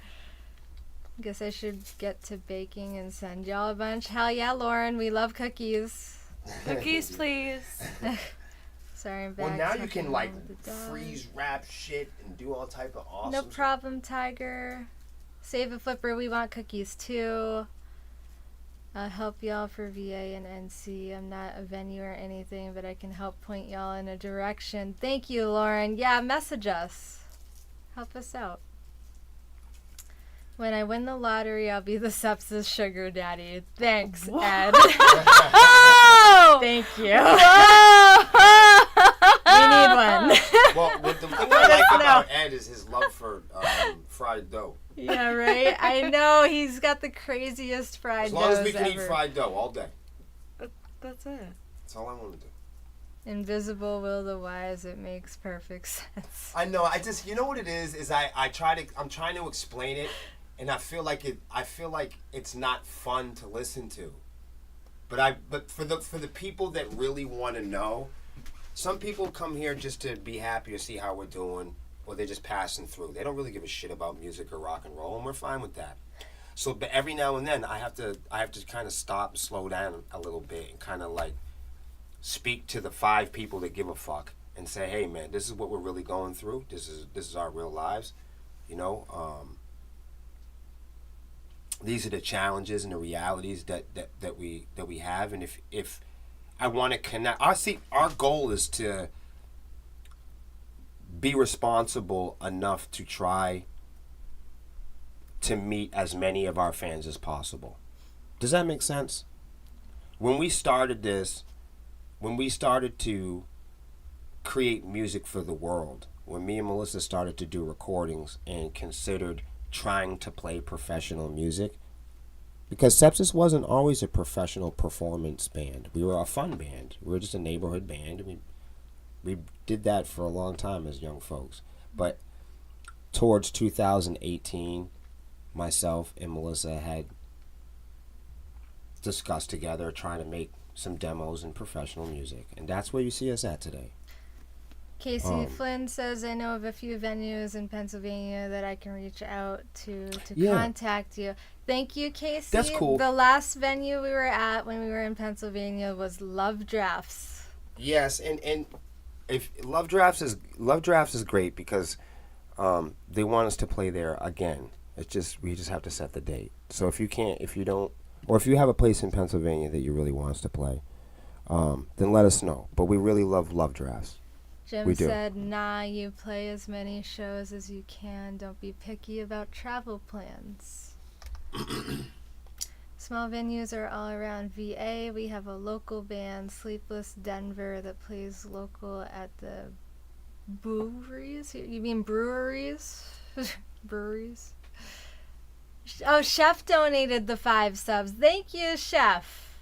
Guess I should get to baking and send y'all a bunch. Hell yeah, Lauren. We love cookies. Cookies, please. Sorry, I'm back. Well, now you Something can wrong with the dog. freeze wrap shit and do all type of awesome. No problem, Tiger. Save a flipper. We want cookies too. I'll help y'all for VA and NC. I'm not a venue or anything, but I can help point y'all in a direction. Thank you, Lauren. Yeah, message us. Help us out. When I win the lottery, I'll be the Sepsiss sugar daddy. Thanks, Ed. Oh! Thank you. We need one. Well, what the thing I like about Ed is his love for fried dough. Yeah, right? I know. He's got the craziest fried As long as we doughs can eat ever. fried dough all day. That's it. That's all I want to do. Invisible will the wise. It makes perfect sense. I know. I just, you know what it is I'm trying to explain it, and I feel like it's not fun to listen to. But for the people that really want to know, some people come here just to be happy or see how we're doing, or they're just passing through. They don't really give a shit about music or rock and roll, and we're fine with that. So, but every now and then, I have to kind of stop and slow down a little bit and kind of like speak to the 5 people that give a fuck and say, hey man, this is what we're really going through. This is our real lives, These are the challenges and the realities that we have, and if I want to connect, our goal is to be responsible enough to try to meet as many of our fans as possible. Does that make sense? When we started to create music for the world, when me and Melissa started to do recordings and considered trying to play professional music, because Sepsiss wasn't always a professional performance band. We were a fun band. We were just a neighborhood band. We did that for a long time as young folks. But towards 2018, myself and Melissa had discussed together trying to make some demos and professional music. And that's where you see us at today. Casey Flynn says, I know of a few venues in Pennsylvania that I can reach out to contact you. Thank you, Casey. That's cool. The last venue we were at when we were in Pennsylvania was Love Drafts. Yes, and if Love Drafts is great because they want us to play there again. It's just we just have to set the date. So if you don't, or if you have a place in Pennsylvania that you really want us to play, then let us know. But we really love Love Drafts. Jim We do. said, nah, you play as many shows as you can. Don't be picky about travel plans. Small venues are all around VA. We have a local band, Sleepless Denver, that plays local at the breweries. You mean breweries? Breweries? Oh, Chef donated the 5 subs. Thank you, Chef.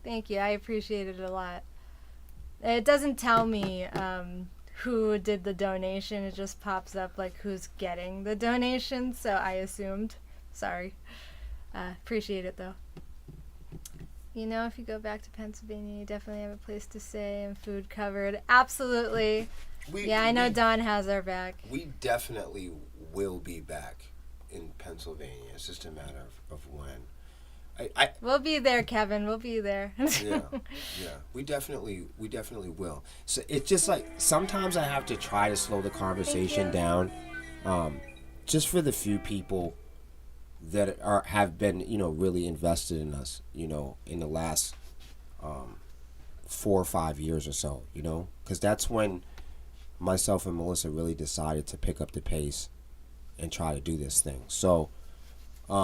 Thank you. I appreciate it a lot. It doesn't tell me who did the donation. It just pops up like who's getting the donation, so I assumed. Sorry. Appreciate it, though. You know, if you go back to Pennsylvania, you definitely have a place to stay and food covered. Absolutely. I know Don has our back. We definitely will be back in Pennsylvania. It's just a matter of when. We'll be there, Kevin. We'll be there. yeah, we definitely will. So it's just like sometimes I have to try to slow the conversation down, just for the few people that have been really invested in us, in the last 4 or 5 years or so, because that's when myself and Melissa really decided to pick up the pace and try to do this thing. So, we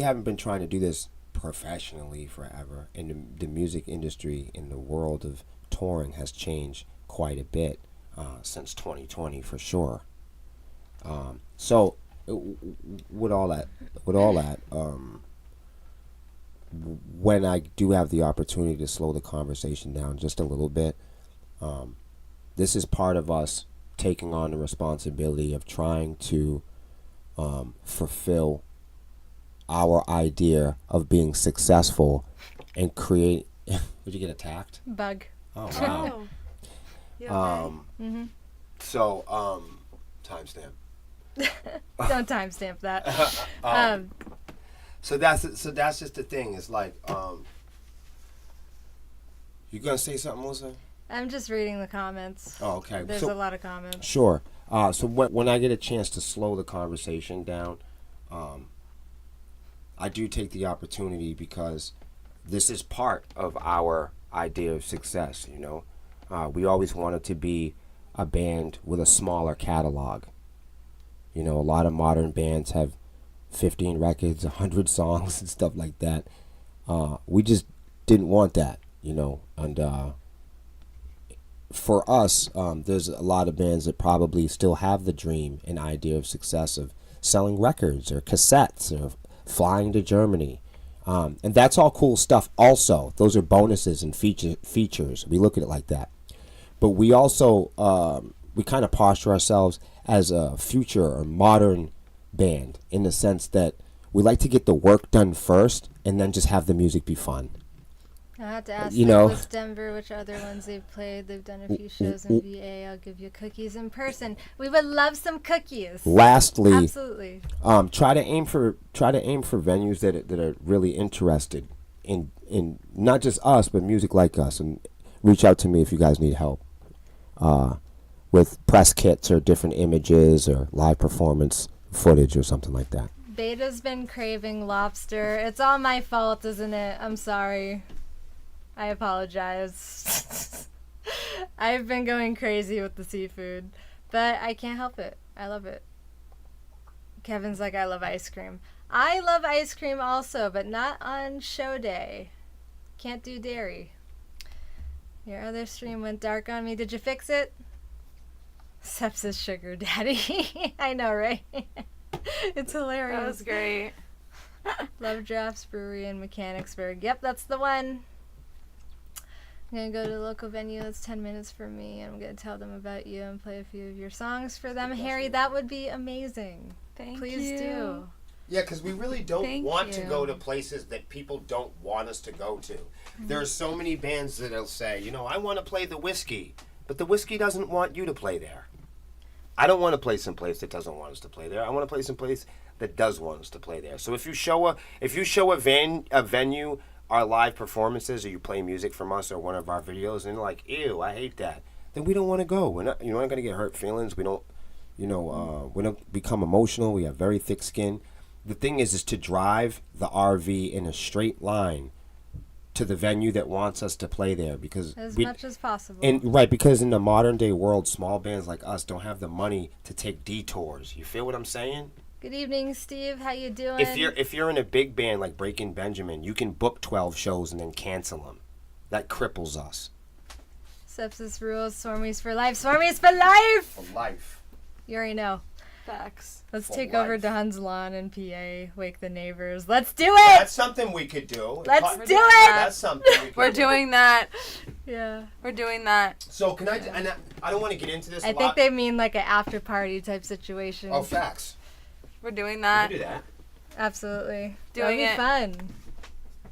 haven't been trying to do this professionally forever, and the music industry in the world of touring has changed quite a bit since 2020 for sure. So with all that, when I do have the opportunity to slow the conversation down just a little bit, this is part of us taking on the responsibility of trying to fulfill our idea of being successful and create. Did you get attacked? Bug. Oh wow. Yeah. So timestamp. Don't timestamp that. So that's just the thing. It's like you gonna say something, Melissa? I'm just reading the comments. Oh, okay. There's a lot of comments. Sure. So when I get a chance to slow the conversation down, I do take the opportunity because this is part of our idea of success, We always wanted to be a band with a smaller catalog. A lot of modern bands have 15 records, 100 songs and stuff like that. We just didn't want that, and for us, there's a lot of bands that probably still have the dream and idea of success of selling records or cassettes or flying to Germany. And that's all cool stuff also. Those are bonuses and features. We look at it like that. But we also, we kind of posture ourselves as a future or modern band in the sense that we like to get the work done first and then just have the music be fun. I have to ask Douglas Denver which other ones they've played. They've done a few shows in VA. I'll give you cookies in person. We would love some cookies. Lastly, absolutely. Try to aim for venues that are really interested in not just us but music like us, and reach out to me if you guys need help with press kits or different images or live performance footage or something like that. Beta's been craving lobster. It's all my fault, isn't it? I'm sorry. I apologize. I've been going crazy with the seafood, but I can't help it. I love it. Kevin's like, I love ice cream. I love ice cream also, but not on show day. Can't do dairy. Your other stream went dark on me. Did you fix it? Sepsiss sugar daddy. I know, right? It's hilarious. That was great. Love Drafts Brewery in Mechanicsburg. Yep, that's the one. I'm going to go to the local venue that's 10 minutes from me, and I'm going to tell them about you and play a few of your songs for them. Harry, that would be amazing. Please do. Yeah, because we really don't want to go to places that people don't want us to go to. There are so many bands that'll say, I want to play the Whiskey, but the Whiskey doesn't want you to play there. I don't want to play someplace that doesn't want us to play there. I want to play someplace that does want us to play there. So if you show a venue our live performances, or you play music from us or one of our videos, and they're like, ew, I hate that, then we don't want to go. We're not, not going to get hurt feelings. We don't, we don't become emotional. We have very thick skin. The thing is to drive the RV in a straight line to the venue that wants us to play there, because as much as possible. Because in the modern day world, small bands like us don't have the money to take detours. You feel what I'm saying? Good evening, Steve. How you doing? If you're in a big band like Breaking Benjamin, you can book 12 shows and then cancel them. That cripples us. Sepsiss rules. Swarmies for life. Swarmies for life. For life. You already know. Facts. Let's For take life. over Don's lawn in PA. Wake the neighbors. Let's do it. That's something we could do. Let's do it. That's something we could We're do. doing that. Yeah. We're doing that. So can I? And I don't want to get into this. I think they mean like an after party type situation. Oh, facts. We're doing We that. can do that. Absolutely. Doing That'd it. be fun.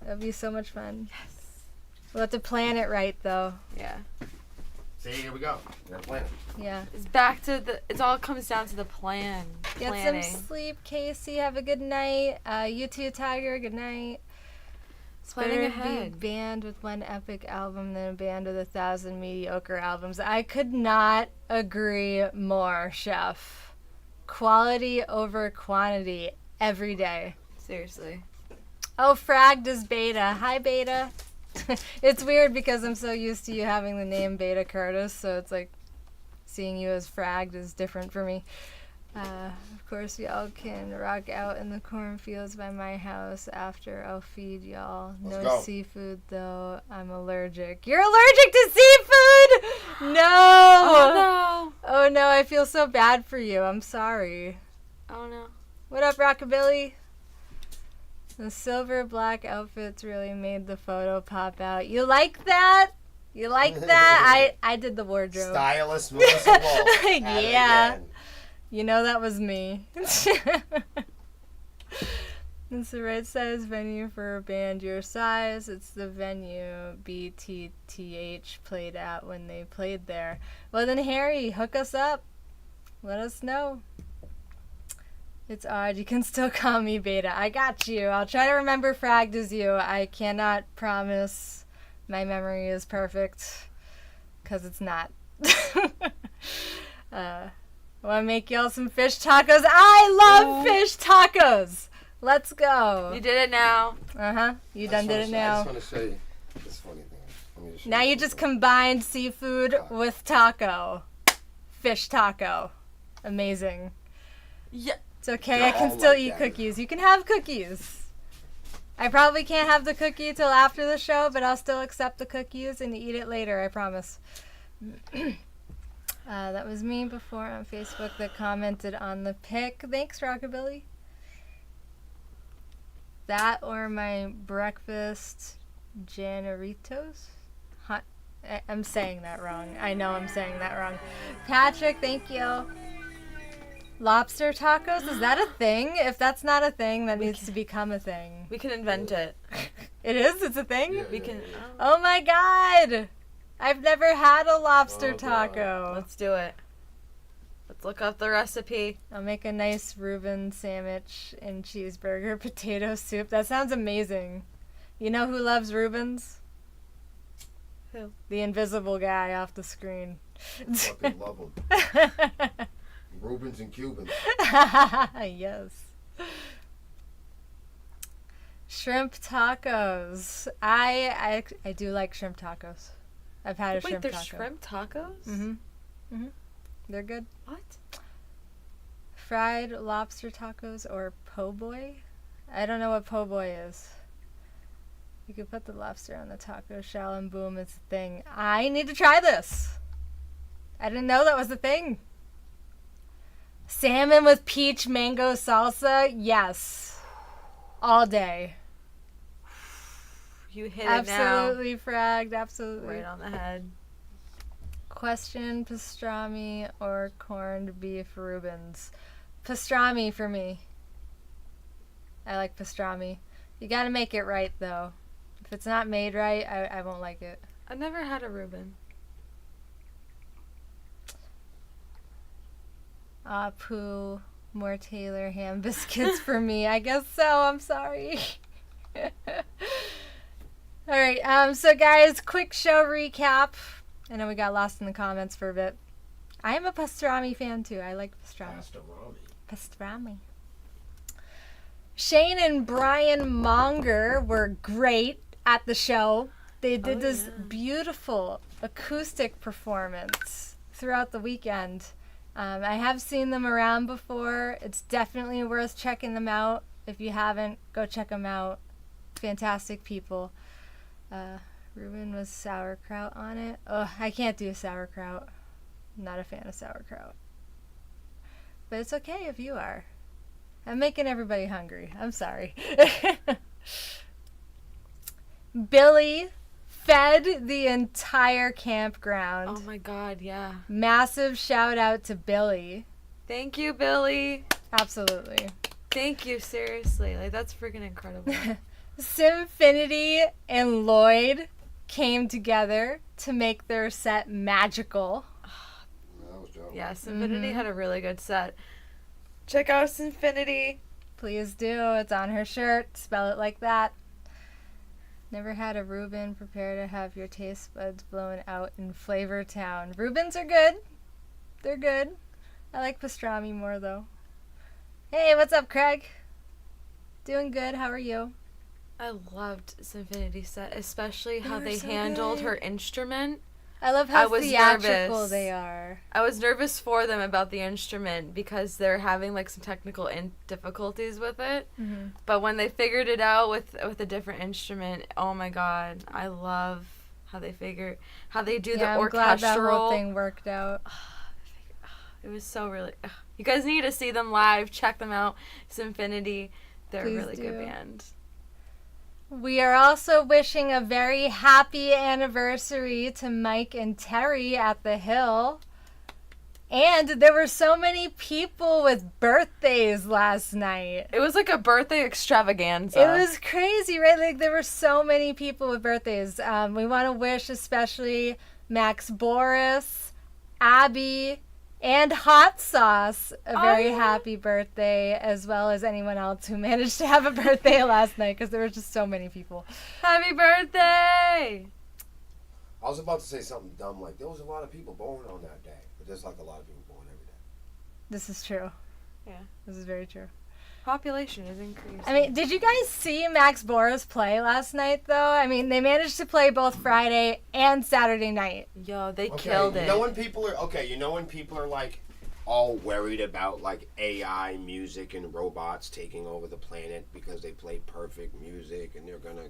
That'd be so much fun. Yes. We'll have to plan it right though. Yeah. See, here we go. We're planning. Yeah. It's back to the. It all comes down to the plan. Get Planning. some sleep, Casey. Have a good night. You too, Tiger. Good night. It's Planning better to ahead. be a band with one epic album than a band with 1,000 mediocre albums. I could not agree more, Chef. Quality over quantity every day. Seriously. Oh, Fragged is Beta. Hi, Beta. It's weird because I'm so used to you having the name Beta Curtis, so it's like seeing you as Fragged is different for me. Of course, y'all can rock out in the cornfields by my house after I'll feed y'all. Let's No go. seafood, though. I'm allergic. You're allergic to seafood? No! Oh Oh, no. I feel so bad for you. I'm sorry. no. Oh no. What up, Rockabilly? The silver black outfits really made the photo pop out. You like that? You like that? I did the wardrobe. Stylist Melissa Wolf. At it Yeah. again. You know that was me. It's the right size venue for a band your size. It's the venue BTTH played at when they played there. Well then, Harry, hook us up. Let us know. It's odd. You can still call me Beta. I got you. I'll try to remember Fragged as you. I cannot promise my memory is perfect, because it's not. Want to make y'all some fish tacos? I love fish tacos. Let's go. You did it now. Uh-huh. You done did it I now. just want to show you this funny thing. Let me show Now you just combined seafood with taco. Fish taco. Amazing. Yeah. It's okay. They're I can all still like eat that. cookies. You can have cookies. I probably can't have the cookie till after the show, but I'll still accept the cookies and eat it later. I promise. That was me before on Facebook that commented on the pic. Thanks, Rockabilly. That or my breakfast Janeritos? I'm saying that wrong. I know I'm saying that wrong. Patrick, thank you. Lobster tacos? Is that a thing? If that's not a thing, that needs to become a thing. We can invent it. It is? It's a thing? Yeah. We can. Oh my god! I've never had a lobster Oh, God. taco. Let's do it. Let's look up the recipe. I'll make a nice Reuben sandwich and cheeseburger potato soup. That sounds amazing. You know who loves Reubens? Who? The invisible guy off the screen. Fucking love them. Rubens and Cubans. Yes. Shrimp tacos. I do like shrimp tacos. I've had a Wait, shrimp there's taco. shrimp tacos? Mm-hmm. They're good. What? Fried lobster tacos or po' boy? I don't know what po' boy is. You could put the lobster on the taco shell and boom, it's a thing. I need to try this. I didn't know that was a thing. Salmon with peach mango salsa? Yes. All day. You hit Absolutely fragged. it now. Absolutely. Right on the head. Question, pastrami or corned beef Reubens? Pastrami for me. I like pastrami. You gotta make it right though. If it's not made right, I won't like it. I've never had a Reuben. Pooh, more Taylor ham biscuits for me. I guess so. I'm sorry. All right. So, guys, quick show recap. I know we got lost in the comments for a bit. I am a pastrami fan, too. I like pastrami. Pastrami. Shane and Brian Monger were great at the show. They did this beautiful acoustic performance throughout the weekend. I have seen them around before. It's definitely worth checking them out. If you haven't, go check them out. Fantastic people. Ruben was sauerkraut on it. Oh, I can't do sauerkraut. I'm not a fan of sauerkraut. But it's okay if you are. I'm making everybody hungry. I'm sorry. Billy fed the entire campground. Oh my God, yeah. Massive shout out to Billy. Thank you, Billy. Absolutely. Thank you, seriously. Like, that's freaking incredible. Simfinity and Lloyd came together to make their set magical. That was dope. Yeah, Sinfinity had a really good set. Check out Sinfinity. Please do. It's on her shirt. Spell it like that. Never had a Reuben. Prepare to have your taste buds blown out in Flavor Town. Reubens are good. They're good. I like pastrami more, though. Hey, what's up, Craig? Doing good. How are you? I loved Sinfinity's set, especially how They're they so handled good. her instrument. I love I how was theatrical nervous. they are. I was nervous for them about the instrument because they're having like some technical difficulties with it. Mm-hmm. But when they figured it out with a different instrument, oh my God, I love how they do the I'm orchestral. glad that whole thing worked out. It was so really. You guys need to see them live. Check them out. Sinfinity, they're Please a really do. good band. We are also wishing a very happy anniversary to Mike and Terry at the Hill. And there were so many people with birthdays last night. It was like a birthday extravaganza. It was crazy, right? Like, there were so many people with birthdays. We want to wish especially Max Boris, Abby, and Hot Sauce a very happy birthday, as well as anyone else who managed to have a birthday last night, because there were just so many people. Happy birthday! I was about to say something dumb like there was a lot of people born on that day, but there's like a lot of people born every day. This is true. Yeah. This is very true. Population is increasing. I mean, did you guys see Max Boris play last night, though? I mean, they managed to play both Friday and Saturday night. Yo, they killed it. You know when people are like all worried about like AI music and robots taking over the planet because they play perfect music and they're gonna,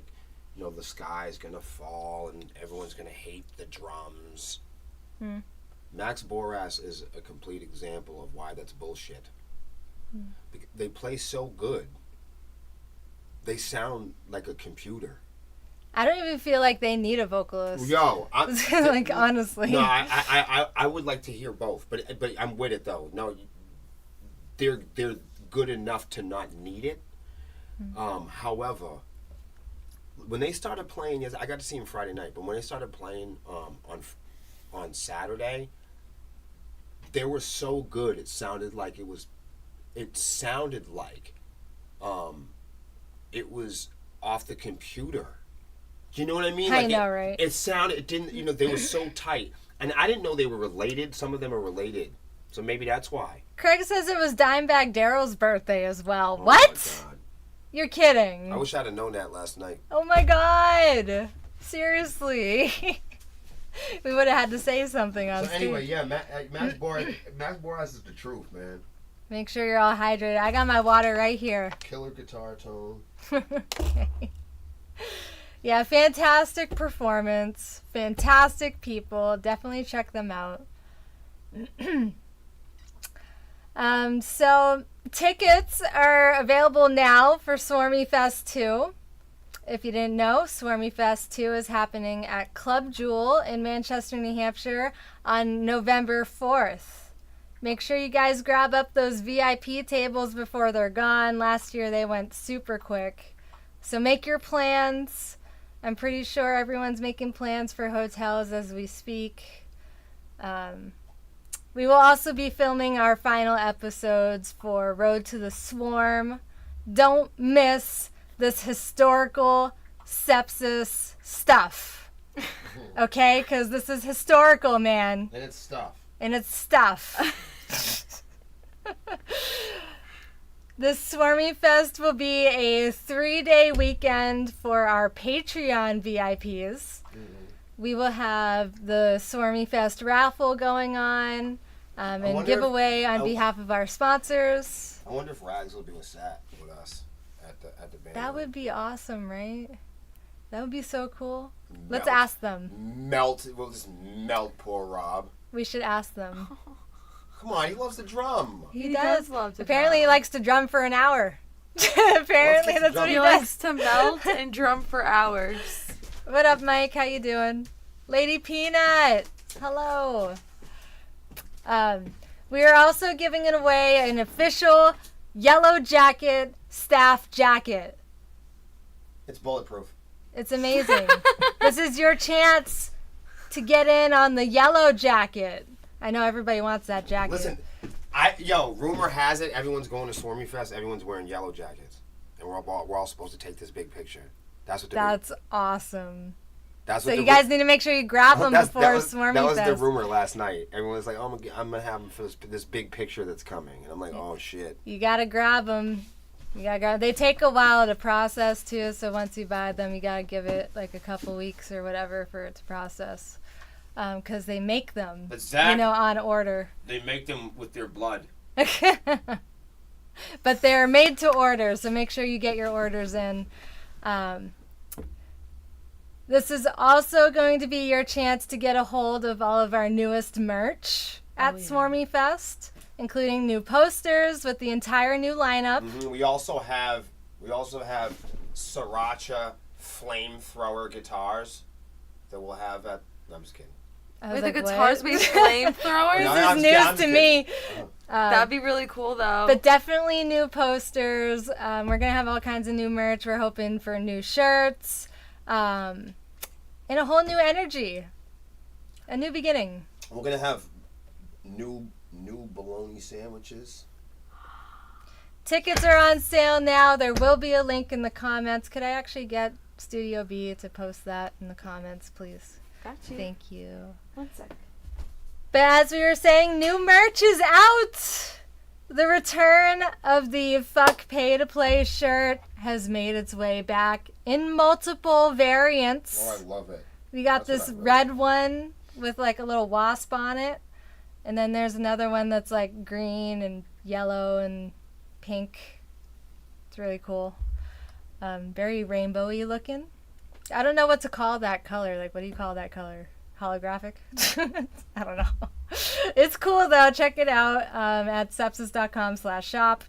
the sky's gonna fall and everyone's gonna hate the drums. Max Boras is a complete example of why that's bullshit. They play so good. They sound like a computer. I don't even feel like they need a vocalist. Yo, like, honestly. No, I would like to hear both, but I'm with it though. No, they're good enough to not need it. However, when they started playing, I got to see them Friday night, but when they started playing on Saturday, they were so good. It sounded like it was off the computer. You know what I mean? I know, right? It didn't, they were so tight. And I didn't know they were related. Some of them are related. So maybe that's why. Craig says it was Dimebag Darrell's birthday as well. Oh What? my God. You're kidding. I wish I'd have known that last night. Oh my God. Seriously. We would have had to say something on So stage. anyway, yeah, Max Boras is the truth, man. Make sure you're all hydrated. I got my water right here. Killer guitar tone. Okay. Yeah, fantastic performance. Fantastic people. Definitely check them out. So tickets are available now for Swarmiefest 2. If you didn't know, Swarmiefest 2 is happening at Club Jewel in Manchester, New Hampshire on November 4th. Make sure you guys grab up those VIP tables before they're gone. Last year they went super quick. So make your plans. I'm pretty sure everyone's making plans for hotels as we speak. We will also be filming our final episodes for Road to the Swarm. Don't miss this historical Sepsiss stuff. Okay? Because this is historical, man. And it's stuff. And it's stuff. This Swarmiefest will be a 3-day weekend for our Patreon VIPs. We will have the Swarmiefest raffle going on and giveaway on behalf of our sponsors. I wonder if Rags will do a set with us at the band. That would be awesome, right? That would be so cool. Let's ask them. We'll just melt poor Rob. We should ask them. Come on, he loves to drum. He does love to Apparently drum. he likes to drum for an hour. Apparently that's what he He does. likes to melt and drum for hours. What up, Mike? How you doing? Lady Peanut. Hello. We are also giving it away an official Yellow Jacket staff jacket. It's bulletproof. It's amazing. This is your chance to get in on the Yellow Jacket. I know everybody wants that jacket. Listen, rumor has it everyone's going to Swarmiefest. Everyone's wearing yellow jackets, and we're all supposed to take this big picture. That's what. That's awesome. That's So what you guys need to make sure you grab them before Swarmiefest. That was the rumor last night. Everyone was like, "Oh, I'm gonna have them for this big picture that's coming," and I'm like, "Oh shit." You gotta grab them. They take a while to process too. So once you buy them, you gotta give it like a couple weeks or whatever for it to process. Because they make them, But Zach, on order. they make them with their blood. But they're made to order, so make sure you get your orders in. This is also going to be your chance to get a hold of all of our newest merch at Swarmiefest, including new posters with the entire new lineup. Mm-hmm. We also have Sriracha flamethrower guitars that we'll have at. No, I'm just kidding. I was Wait, the like, guitars what? be flamethrowers? No, This I'm is just news to kidding. me. That'd be really cool, though. But definitely new posters. We're going to have all kinds of new merch. We're hoping for new shirts. And a whole new energy. A new beginning. We're gonna have new bologna sandwiches. Tickets are on sale now. There will be a link in the comments. Could I actually get Studio B to post that in the comments, please? Got you. Thank you. 1 sec. But as we were saying, new merch is out. The return of the Fuck Pay to Play shirt has made its way back in multiple variants. Oh, I love it. We got That's this what I red one with like a little wasp on it. And then there's another one that's like green and yellow and pink. It's really cool. Very rainbowy looking. I don't know what to call that color. Like, what do you call that color? Holographic? I don't know. It's cool though. Check it out at sepsiss.com/shop.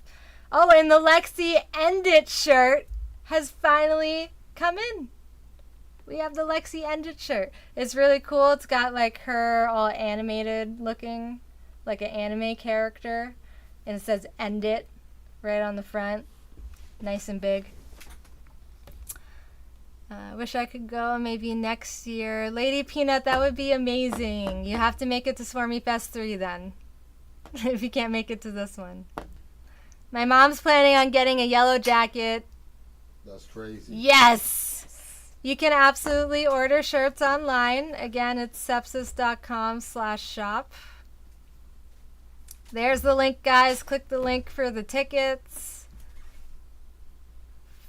Oh, and the Lexi End It shirt has finally come in. We have the Lexi End It shirt. It's really cool. It's got like her all animated looking, like an anime character. And it says End It right on the front. Nice and big. Wish I could go maybe next year. Lady Peanut, that would be amazing. You have to make it to Swarmiefest 3 then. If you can't make it to this one. My mom's planning on getting a yellow jacket. That's crazy. Yes! You can absolutely order shirts online. Again, it's sepsiss.com/shop. There's the link, guys. Click the link for the tickets.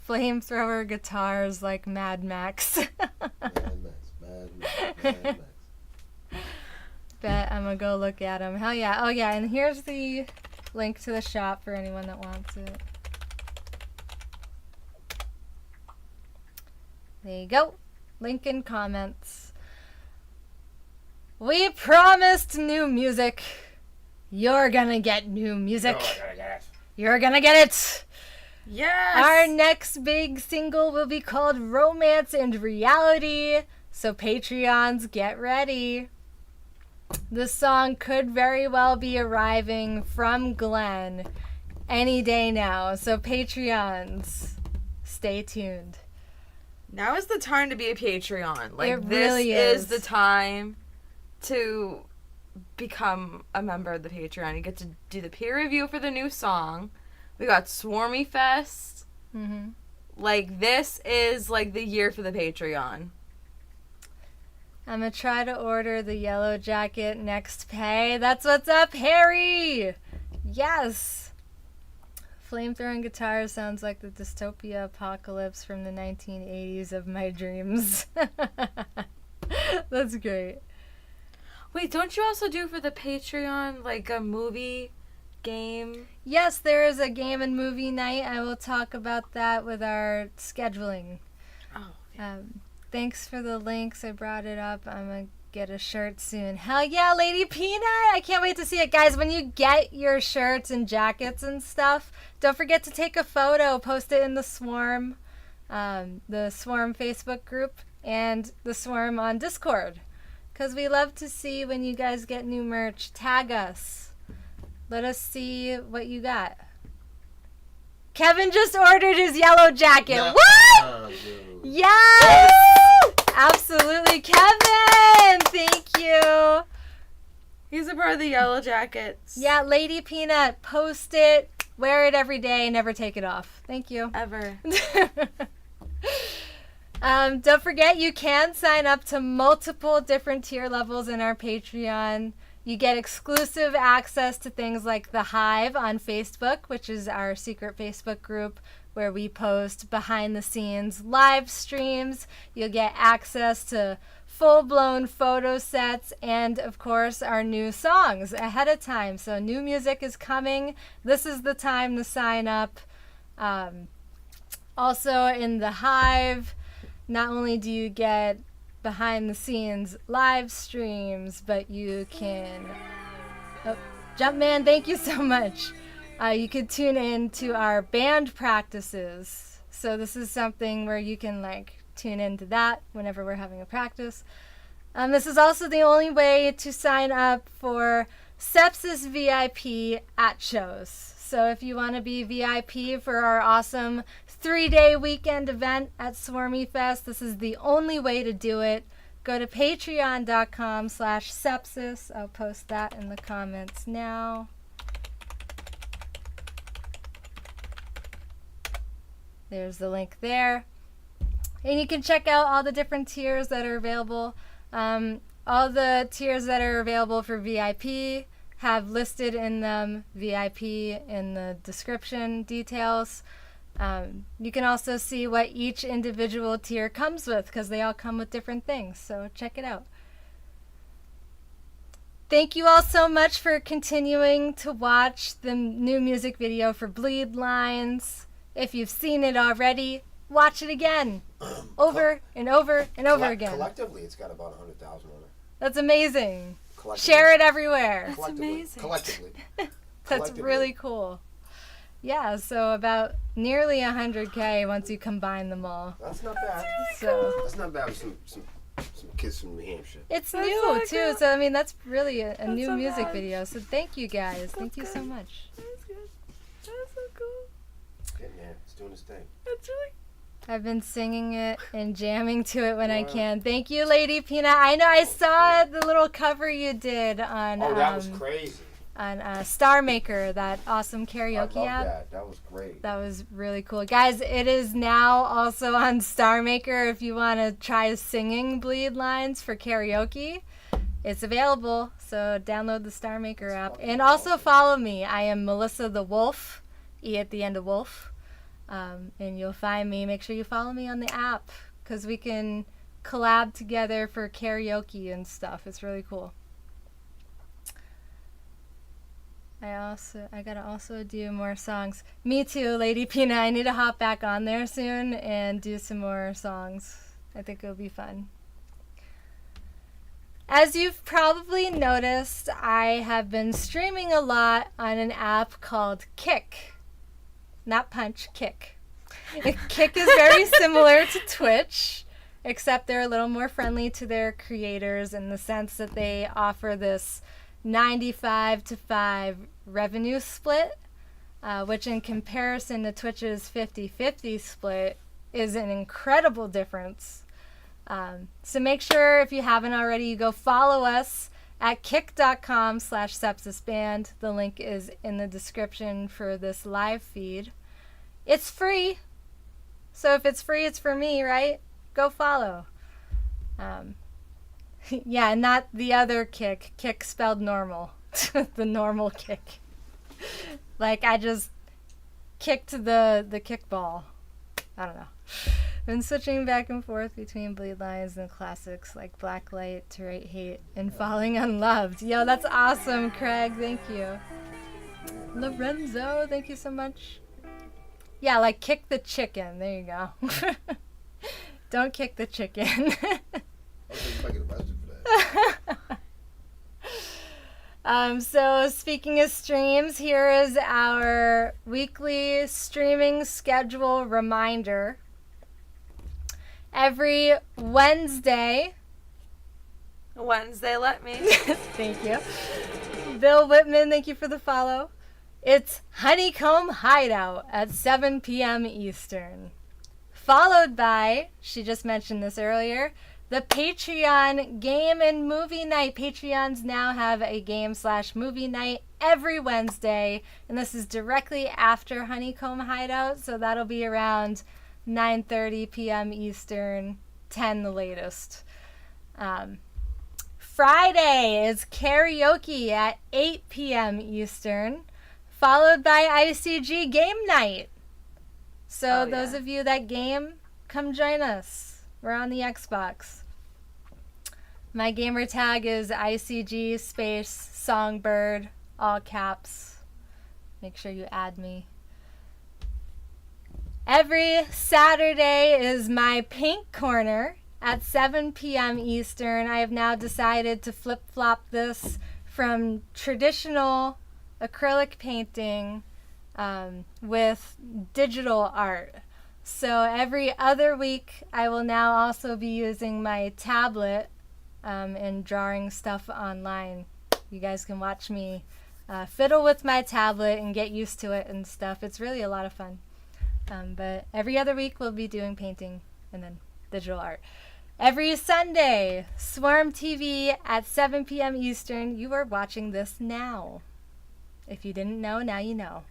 Flamethrower guitars like Mad Max. Mad Max. Bet I'm gonna go look at them. Hell yeah. Oh yeah, and here's the link to the shop for anyone that wants it. There you go. Link in comments. We promised new music. You're gonna get new music. You're gonna get it. Yes! Our next big single will be called Romance and Reality, so Patreons, get ready. This song could very well be arriving from Glenn any day now, so Patreons, stay tuned. Now is the time to be a Patreon. Like, It this really is is. the time to become a member of the Patreon. You get to do the peer review for the new song. We got Swarmiefest. Mm-hmm. Like, this is, like, the year for the Patreon. I'm going to try to order the yellow jacket next pay. That's what's up, Harry! Yes! Flamethrowing guitar sounds like the dystopia apocalypse from the 1980s of my dreams. That's great. Wait, don't you also do for the Patreon, like, a movie game? Yes, there is a game and movie night. I will talk about that with our scheduling. Oh, okay. Thanks for the links. I brought it up. I'm going to get a shirt soon. Hell yeah, Lady Peanut! I can't wait to see it. Guys, when you get your shirts and jackets and stuff, don't forget to take a photo. Post it in the Swarm Facebook group and the Swarm on Discord. Because we love to see when you guys get new merch. Tag us. Let us see what you got. Kevin just ordered his yellow jacket. No. What? Yes! Absolutely, Kevin! Thank you. He's a part of the Yellow Jackets. Yeah, Lady Peanut, post it. Wear it every day. Never take it off. Thank you. Ever. Don't forget, you can sign up to multiple different tier levels in our Patreon. You get exclusive access to things like The Hive on Facebook, which is our secret Facebook group where we post behind-the-scenes live streams. You'll get access to full-blown photo sets and, of course, our new songs ahead of time. So new music is coming. This is the time to sign up. Also in The Hive, not only do you get behind-the-scenes live streams, but you can... Oh, Jumpman, thank you so much. You could tune in to our band practices. So this is something where you can like tune into that whenever we're having a practice. This is also the only way to sign up for Sepsiss VIP at shows. So if you want to be VIP for our awesome 3-day weekend event at Swarmiefest, this is the only way to do it. Go to patreon.com/sepsiss. I'll post that in the comments now. There's the link there. And you can check out all the different tiers that are available. All the tiers that are available for VIP have listed in them VIP in the description details. You can also see what each individual tier comes with because they all come with different things. So check it out. Thank you all so much for continuing to watch the new music video for Bleed Lines. If you've seen it already, watch it again. Over and over and over again. Collectively, it's got about 100,000 on it. That's amazing. Share it everywhere. That's amazing. Collectively. That's really cool. Yeah, so about nearly 100K once you combine them all. That's not bad. So That's not bad with some kids from New Hampshire. it's That's new so too. good. So I mean that's really a new so music good. video. So thank you guys. Thank you so good. much. That's good. That's so cool. Getting there. It's doing its thing. That's really I've been singing it and jamming to it when I can. Thank you, Lady Peanut. I know I saw the little cover you did on Oh, that was crazy. on Star Maker, that awesome I karaoke love app. that. That was great. That was really cool. Guys, it is now also on Star Maker if you want to try singing Bleed Lines for karaoke. It's available, so download the Star Maker app. And also follow me. I am Melissa the Wolf, E at the end of Wolf. And you'll find me. Make sure you follow me on the app because we can collab together for karaoke and stuff. It's really cool. I gotta also do more songs. Me too, Lady Peanut. I need to hop back on there soon and do some more songs. I think it'll be fun. As you've probably noticed, I have been streaming a lot on an app called Kick. Not Punch, Kick. Kick is very similar to Twitch, except they're a little more friendly to their creators in the sense that they offer this 95-5 revenue split, which in comparison to Twitch's 50-50 split is an incredible difference. So make sure, if you haven't already, you go follow us at kick.com/sepsissband. The link is in the description for this live feed. It's free. So if it's free, it's for me, right? Go follow. Yeah, not the other kick. Kick spelled normal. The normal kick. Like I just kicked the kickball. I don't know. Been switching back and forth between bleed lines and classics like Blacklight to Right Hate and Falling Unloved. Yo, that's awesome, Craig. Thank you. Lorenzo, thank you so much. Yeah, like kick the chicken. There you go. Don't kick the chicken. I think you might get arrested for that. So speaking of streams, here is our weekly streaming schedule reminder. Every Wednesday. Wednesday, let me. Thank you. Bill Whitman, thank you for the follow. It's Honeycomb Hideout at 7 p.m. Eastern. Followed by, she just mentioned this earlier, the Patreon Game and Movie Night. Patreons now have a game/movie night every Wednesday, and this is directly after Honeycomb Hideout, so that'll be around 9:30 p.m. Eastern, 10 the latest. Friday is karaoke at 8 p.m. Eastern, followed by ICG Game Night. So those of you that game, come join us. We're on the Xbox. My gamer tag is ICG space Songbird, all caps. Make sure you add me. Every Saturday is my Pink Corner at 7 p.m. Eastern. I have now decided to flip-flop this from traditional acrylic painting with digital art. So every other week, I will now also be using my tablet and drawing stuff online. You guys can watch me fiddle with my tablet and get used to it and stuff. It's really a lot of fun. But every other week, we'll be doing painting and then digital art. Every Sunday, Swarm TV at 7 p.m. Eastern. You are watching this now. If you didn't know, now you know.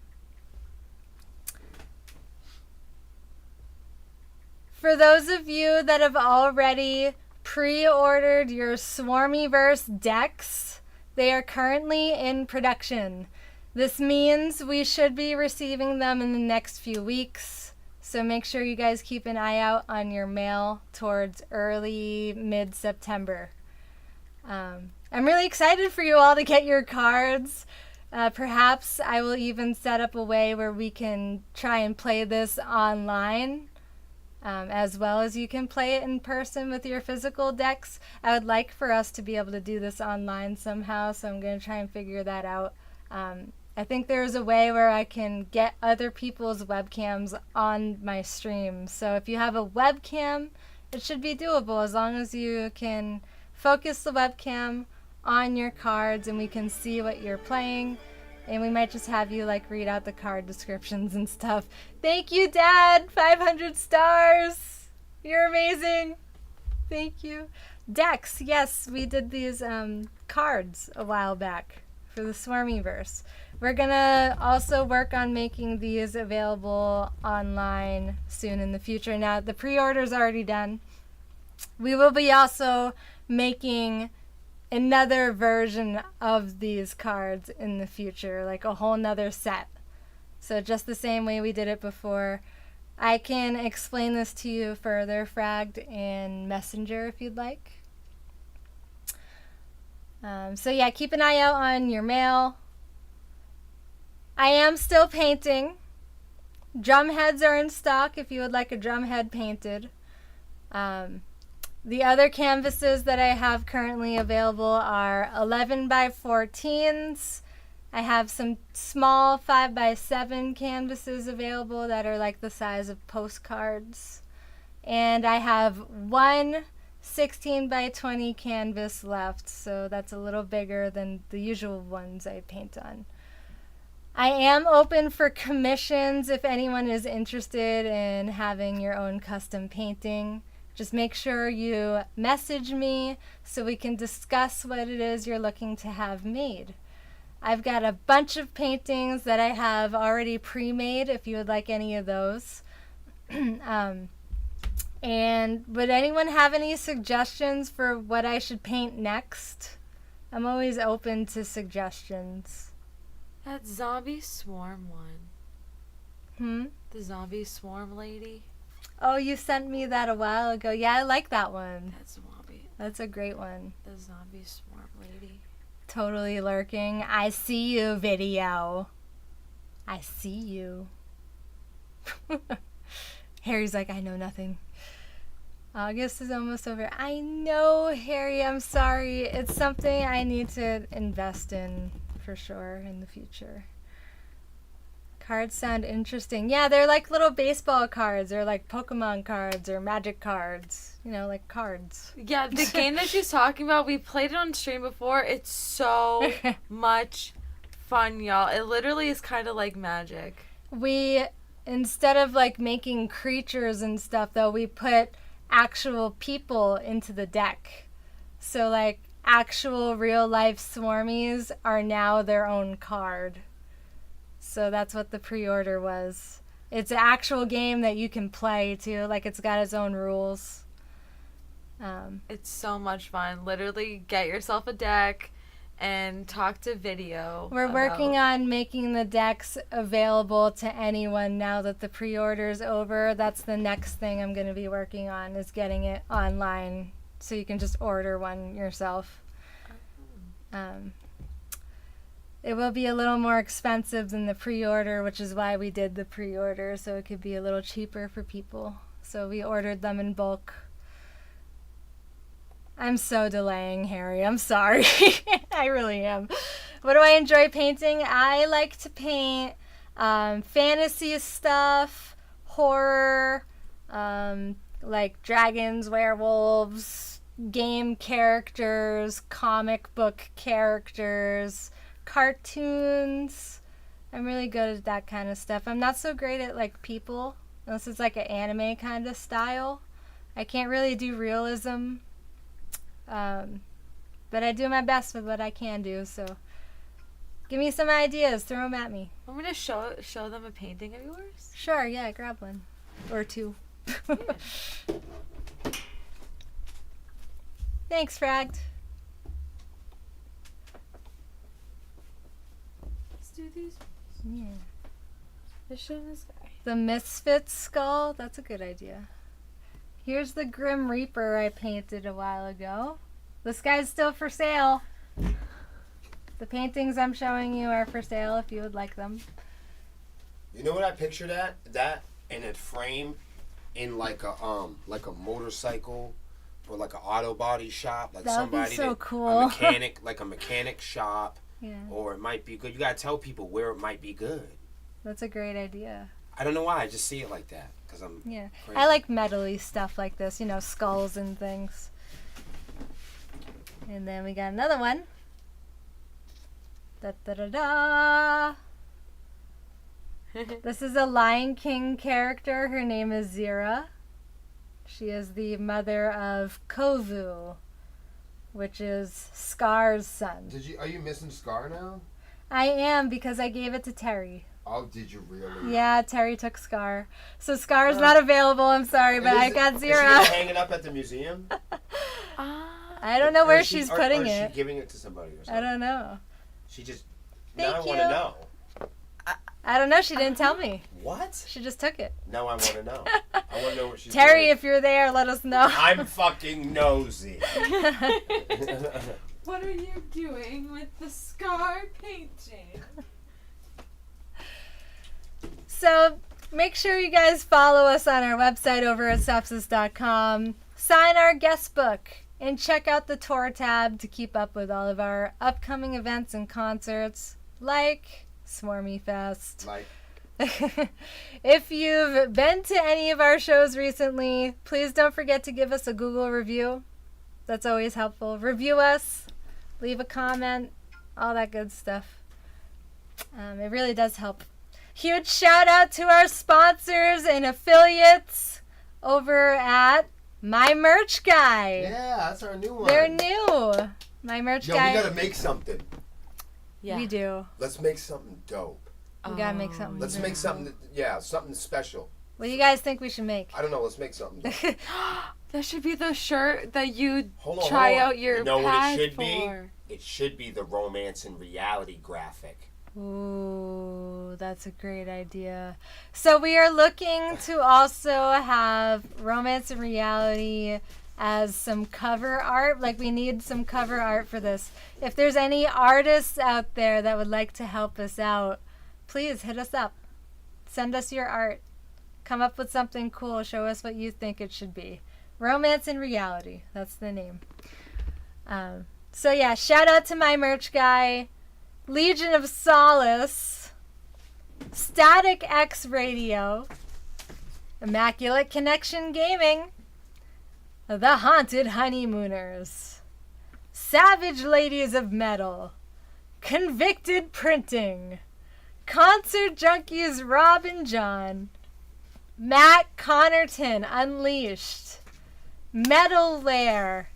For those of you that have already pre-ordered your Swarmiefest decks, they are currently in production. This means we should be receiving them in the next few weeks. So make sure you guys keep an eye out on your mail towards early mid-September. I'm really excited for you all to get your cards. Perhaps I will even set up a way where we can try and play this online, as well as you can play it in person with your physical decks. I would like for us to be able to do this online somehow, so I'm going to try and figure that out. I think there's a way where I can get other people's webcams on my stream. So if you have a webcam, it should be doable as long as you can focus the webcam on your cards and we can see what you're playing. And we might just have you like read out the card descriptions and stuff. Thank you, Dad! 500 stars! You're amazing! Thank you. Decks, yes, we did these cards a while back for the Swarmiefest. We're gonna also work on making these available online soon in the future. Now, the pre-order's already done. We will be also making another version of these cards in the future, like a whole nother set. So just the same way we did it before. I can explain this to you further, Fragged, in Messenger if you'd like. So yeah, keep an eye out on your mail. I am still painting. Drum heads are in stock if you would like a drum head painted. The other canvases that I have currently available are 11 by 14s. I have some small 5 by 7 canvases available that are like the size of postcards. And I have one 16 by 20 canvas left, so that's a little bigger than the usual ones I paint on. I am open for commissions if anyone is interested in having your own custom painting. Just make sure you message me so we can discuss what it is you're looking to have made. I've got a bunch of paintings that I have already pre-made if you would like any of those. And would anyone have any suggestions for what I should paint next? I'm always open to suggestions. That zombie swarm one. The zombie swarm lady. Oh, you sent me that a while ago. Yeah, I like that one. That zombie. That's a great one. The zombie swarm lady. Totally lurking. I see you, video. I see you. Harry's like, I know nothing. August is almost over. I know, Harry, I'm sorry. It's something I need to invest in for sure in the future. Cards sound interesting. Yeah, they're like little baseball cards or like Pokemon cards or Magic cards. You know, like cards. Yeah, the game that she's talking about, we played it on stream before. It's so much fun, y'all. It literally is kind of like Magic. We, instead of like making creatures and stuff though, we put actual people into the deck. So like actual real life Swarmies are now their own card. So that's what the pre-order was. It's an actual game that you can play too. Like it's got its own rules. It's so much fun. Literally get yourself a deck and talk to video. We're working on making the decks available to anyone now that the pre-order is over. That's the next thing I'm going to be working on, is getting it online so you can just order one yourself. It will be a little more expensive than the pre-order, which is why we did the pre-order, so it could be a little cheaper for people. So we ordered them in bulk. I'm so delaying, Harry. I'm sorry. I really am. What do I enjoy painting? I like to paint fantasy stuff, horror, like dragons, werewolves, game characters, comic book characters, cartoons. I'm really good at that kind of stuff. I'm not so great at like people, unless it's like an anime kind of style. I can't really do realism. But I do my best with what I can do, so give me some ideas, throw them at me. I'm gonna show them a painting of yours. Sure, yeah, grab one. Or two. Thanks, Fragged. Let's do these. Yeah. Let's show this guy. The Misfits skull, that's a good idea. Here's the Grim Reaper I painted a while ago. This guy's still for sale. The paintings I'm showing you are for sale if you would like them. You know what I pictured that in a frame in like a motorcycle or like an auto body shop, like That would be somebody so that, cool. a mechanic, like a mechanic shop. Yeah, Or it might be good. You gotta tell people where it might be good. that's a great idea. I don't know why. I just see it like that because I'm. Yeah, crazy. I like metally stuff like this, you know, skulls and things. And then we got another one. Da da da da. This is a Lion King character. Her name is Zira. She is the mother of Kovu, which is Scar's son. Are you missing Scar now? I am, because I gave it to Terry. Oh, did you really? Yeah, Terry took Scar. So Scar's not available, I'm sorry, but I got Is she Zira. gonna hang it up at the museum? I don't know where Or she's or putting is it. she giving it to somebody or something? I don't know. She just. Thank now I want you. to know. I don't know. She didn't tell me. What? She just took it. Now I want to know. I want to know what she's Terry, doing. if you're there, let us know. I'm fucking nosy. What are you doing with the Scar painting? So make sure you guys follow us on our website over at sepsiss.com. Sign our guest book and check out the tour tab to keep up with all of our upcoming events and concerts, like Swarmiefest. Like, If you've been to any of our shows recently, please don't forget to give us a Google review. That's always helpful. Review us, leave a comment, all that good stuff. It really does help. Huge shout out to our sponsors and affiliates over at My Merch Guy. yeah, that's our new one. They're new. My Merch Yo, Guy. we gotta make something. Yeah. We do. Let's make something dope. We gotta make something. Let's make something. Something special. What do you guys think we should make? I don't know. Let's make something. That should be the shirt that you Hold on, try hold on. out your You know what pad it should for. be? It should be the romance and reality graphic. Ooh, that's a great idea. So we are looking to also have romance and reality as some cover art. Like, we need some cover art for this. If there's any artists out there that would like to help us out, please hit us up. Send us your art. Come up with something cool. Show us what you think it should be. Romance and reality. That's the name. So yeah, shout out to my merch guy, Legion of Solace, Static X Radio, Immaculate Connection Gaming, The Haunted Honeymooners, Savage Ladies of Metal, Convicted Printing, Concert Junkies Rob and John, Matt Connerton Unleashed, Metal Lair,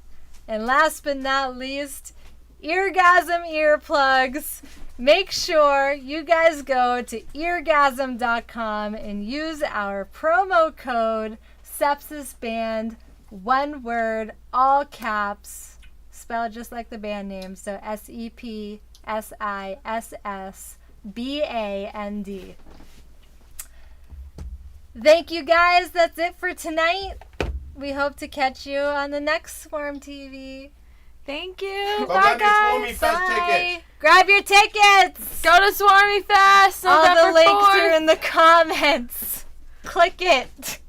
and last but not least, Eargasm Earplugs. Make sure you guys go to eargasm.com and use our promo code SepsissBand, one word, all caps, spelled just like the band name, so SEPSISSBAND. Thank you guys. That's it for tonight. We hope to catch you on the next Swarm TV. Thank you. Go Bye, grab your guys. Swarmiefest tickets. Grab your tickets. Go to Swarmiefest. All the November links 4th. are in the comments. Click it.